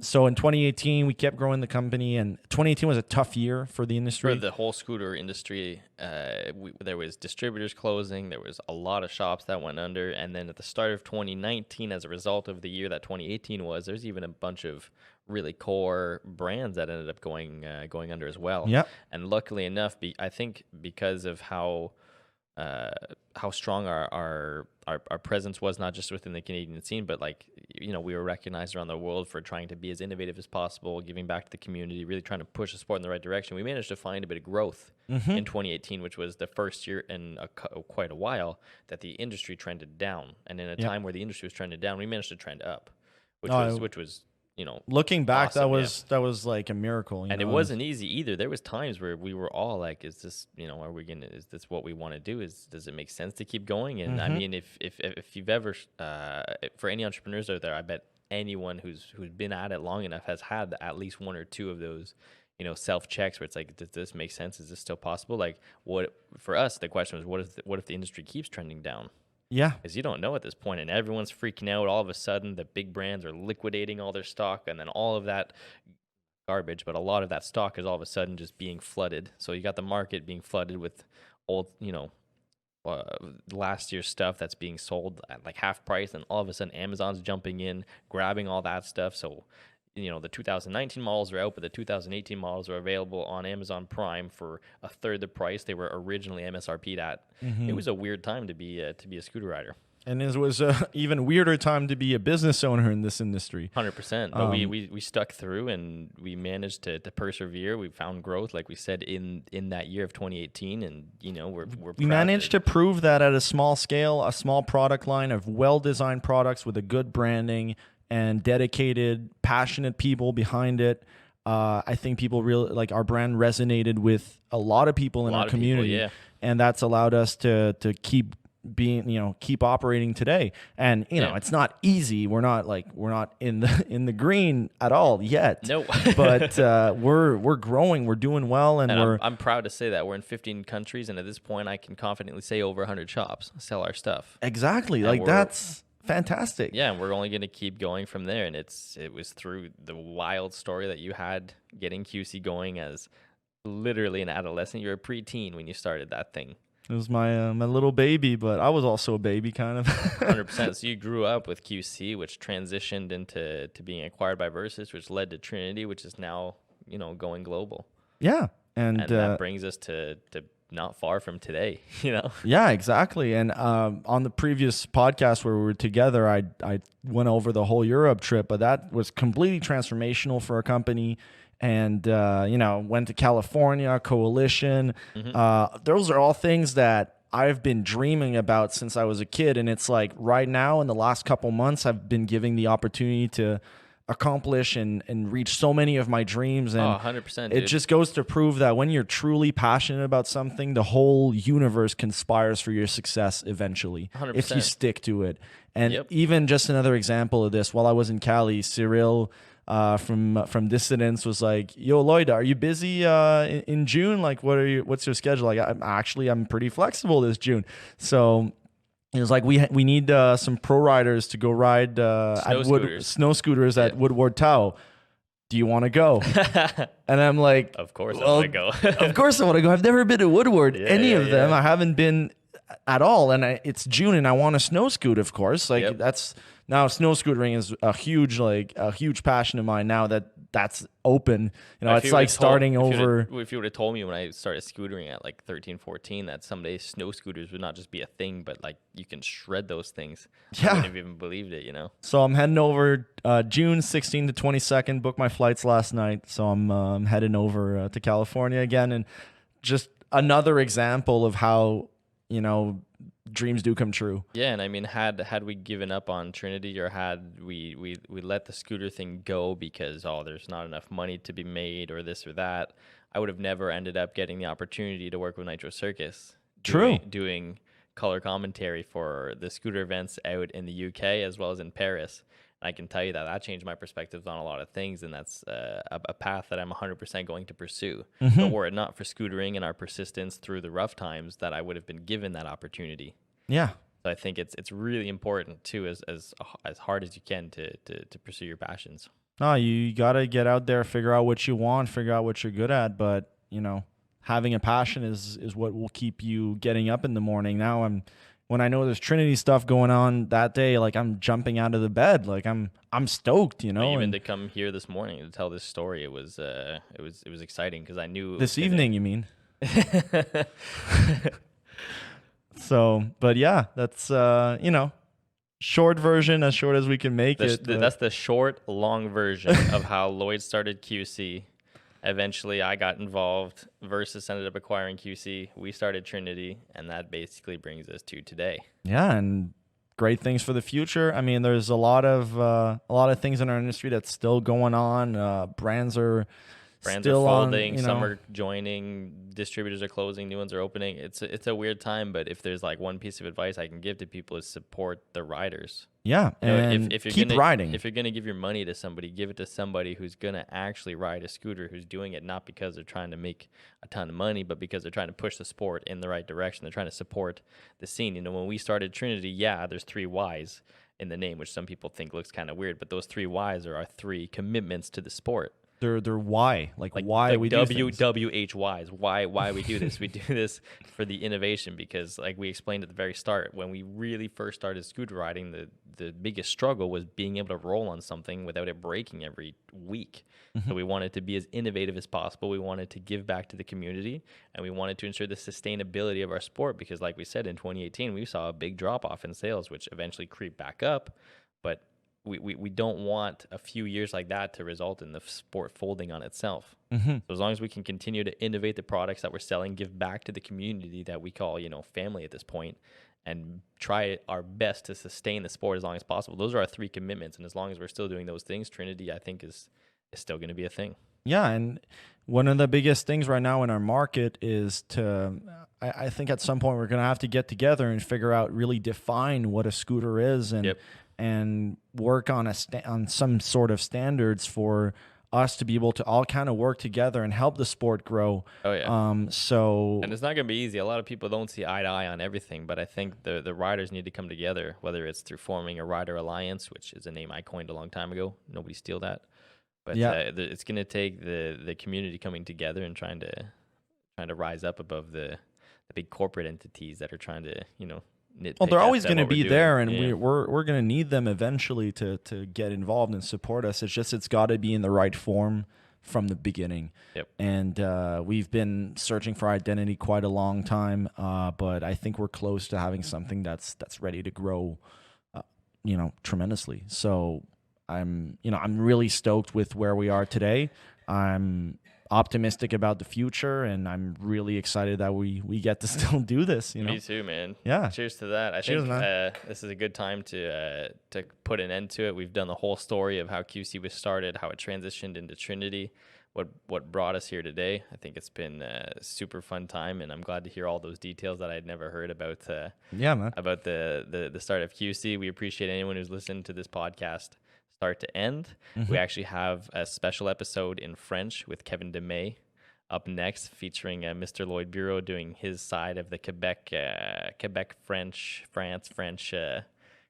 So in 2018, we kept growing the company, and 2018 was a tough year for the industry. For the whole scooter industry, there was distributors closing. There was a lot of shops that went under. And then at the start of 2019, as a result of the year that 2018 was, there's even a bunch of really core brands that ended up going under as well. Yeah. And luckily enough, I think because of how strong our presence was, not just within the Canadian scene, but we were recognized around the world for trying to be as innovative as possible, giving back to the community, really trying to push the sport in the right direction. We managed to find a bit of growth in 2018, which was the first year in quite a while that the industry trended down. And in a time where the industry was trending down, we managed to trend up, which was looking back, awesome, that was like a miracle. And it wasn't easy either. There was times where we were all like, is this, is this what we want to do? Does it make sense to keep going? And I mean, if you've ever, for any entrepreneurs out there, I bet anyone who's been at it long enough has had at least one or two of those, self-checks where it's like, does this make sense? Is this still possible? Like, what, for us, the question was, what if the industry keeps trending down? Yeah. Because you don't know at this point, and everyone's freaking out. All of a sudden, the big brands are liquidating all their stock, and then all of that garbage, but a lot of that stock is all of a sudden just being flooded. So you got the market being flooded with old, last year's stuff that's being sold at like half price, and all of a sudden Amazon's jumping in, grabbing all that stuff. So the 2019 models are out, but the 2018 models are available on Amazon Prime for a third the price they were originally MSRP'd at. It was a weird time to be a scooter rider. And it was a even weirder time to be a business owner in this industry. 100%. But we stuck through and we managed to persevere. We found growth, like we said, in that year of 2018. And, we managed to prove that at a small scale, a small product line of well-designed products with a good branding and dedicated, passionate people behind it. I think people really like our brand resonated with a lot of people in our community. And that's allowed us to keep keep operating today. And it's not easy. We're not in the green at all yet. No. But we're growing, we're doing well, and I'm proud to say that we're in 15 countries, and at this point I can confidently say over 100 shops sell our stuff. Exactly. And that's fantastic. Yeah, and we're only going to keep going from there. And it was through the wild story that you had getting QC going as literally an adolescent. You were a preteen when you started that thing. It was my little baby, but I was also a baby, kind of. 100%. So you grew up with QC, which transitioned into being acquired by Versus, which led to Trynyty, which is now going global. Yeah, and that brings us to not far from today. Yeah, exactly. And on the previous podcast where we were together, I went over the whole Europe trip, but that was completely transformational for our company. And, went to California, Coalition. Mm-hmm. Those are all things that I've been dreaming about since I was a kid. And it's like right now in the last couple months, I've been given the opportunity to accomplish and reach so many of my dreams. And 100%. It just goes to prove that when you're truly passionate about something, the whole universe conspires for your success eventually 100%. If you stick to it. And even just another example of this, while I was in Cali, Cyril from Dissidence was like, "Yo, Lloyd, are you busy in June? Like, what's your schedule?" Like, I'm pretty flexible this June. So it was like we need some pro riders to go ride snow scooters at Woodward Tao. Do you want to go? And I'm like, of course I want to go. Of course I want to go. I've never been to Woodward, any of them. I haven't been at all. And it's June and I want to snow scoot, of course. Like that's now snow scootering is a huge passion of mine now that's open. It's like starting over. If you would have told me when I started scootering at like 13, 14, that someday snow scooters would not just be a thing, but like you can shred those things. I wouldn't have even believed it, So I'm heading over June 16th to 22nd, booked my flights last night. So I'm heading over to California again. And just another example of how, dreams do come true. Yeah, and I mean, had we given up on Trynyty, or had we let the scooter thing go because there's not enough money to be made or this or that, I would have never ended up getting the opportunity to work with Nitro Circus. Doing color commentary for the scooter events out in the UK as well as in Paris. And I can tell you that changed my perspectives on a lot of things, and that's a path that I'm 100% going to pursue. Mm-hmm. But were it not for scootering and our persistence through the rough times, that I would have been given that opportunity. Yeah. So I think it's really important too, as hard as you can to pursue your passions. No, you got to get out there, figure out what you want, figure out what you're good at. But, having a passion is what will keep you getting up in the morning. Now when I know there's Trynyty stuff going on that day, like I'm jumping out of the bed, like I'm stoked, Even to come here this morning to tell this story, it was exciting because I knew this evening. You mean? So, but yeah, that's short version, as short as we can make it. That's the short, long version of how Lloyd started QC. Eventually, I got involved. Versus ended up acquiring QC. We started Trynyty, and that basically brings us to today. Yeah, and great things for the future. I mean, there's a lot of things in our industry that's still going on. Brands are folding. Some are joining. Distributors are closing. New ones are opening. It's a weird time, but if there's like one piece of advice I can give to people is support the riders. Yeah, and if you're keep riding. If you're gonna give your money to somebody, give it to somebody who's gonna actually ride a scooter, who's doing it not because they're trying to make a ton of money, but because they're trying to push the sport in the right direction. They're trying to support the scene. When we started Trynyty, there's 3 Ys in the name, which some people think looks kind of weird, but those 3 Ys are our 3 commitments to the sport. Their why, like why we do things. WWHYs. Why we do this? We do this for the innovation, because like we explained at the very start, when we really first started scooter riding, the biggest struggle was being able to roll on something without it breaking every week. So we wanted to be as innovative as possible. We wanted to give back to the community, and we wanted to ensure the sustainability of our sport, because like we said, in 2018, we saw a big drop off in sales, which eventually creeped back up. But we don't want a few years like that to result in the sport folding on itself. So as long as we can continue to innovate the products that we're selling, give back to the community that we call, family at this point, and try our best to sustain the sport as long as possible. Those are our 3 commitments. And as long as we're still doing those things, Trynyty, I think, is still going to be a thing. Yeah, and one of the biggest things right now in our market is I think at some point we're going to have to get together and figure out, really define what a scooter is, and work on on some sort of standards for us to be able to all kind of work together and help the sport grow. Oh yeah. And it's not going to be easy. A lot of people don't see eye to eye on everything, but I think the riders need to come together, whether it's through forming a rider alliance, which is a name I coined a long time ago. Nobody steal that. But it's going to take the community coming together and trying to rise up above the big corporate entities that are trying to, well, they're always going to be there, and we're going to need them eventually to get involved and support us. It's got to be in the right form from the beginning. And we've been searching for identity quite a long time, but I think we're close to having something that's ready to grow, tremendously. So I'm really stoked with where we are today. I'm optimistic about the future, and I'm really excited that we get to still do this. Me too, man. Yeah. Cheers to that. I think this is a good time to put an end to it. We've done the whole story of how QC was started, how it transitioned into Trynyty, what brought us here today. I think it's been a super fun time, and I'm glad to hear all those details that I'd never heard about. About the start of QC. We appreciate anyone who's listened to this podcast start to end. We actually have a special episode in French with Kevin Demay up next, featuring Mr. Lloyd Bureau doing his side of the Quebec France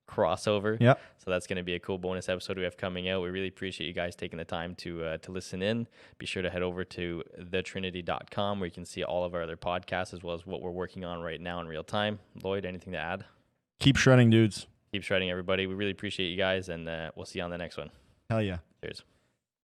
crossover. Yeah. So that's going to be a cool bonus episode we have coming out. We really appreciate you guys taking the time to listen in. Be sure to head over to thetrynyty.com, where you can see all of our other podcasts, as well as what we're working on right now in real time. Lloyd, anything to add? Keep shredding, dudes. Keep shredding, everybody. We really appreciate you guys, and we'll see you on the next one. Hell yeah. Cheers.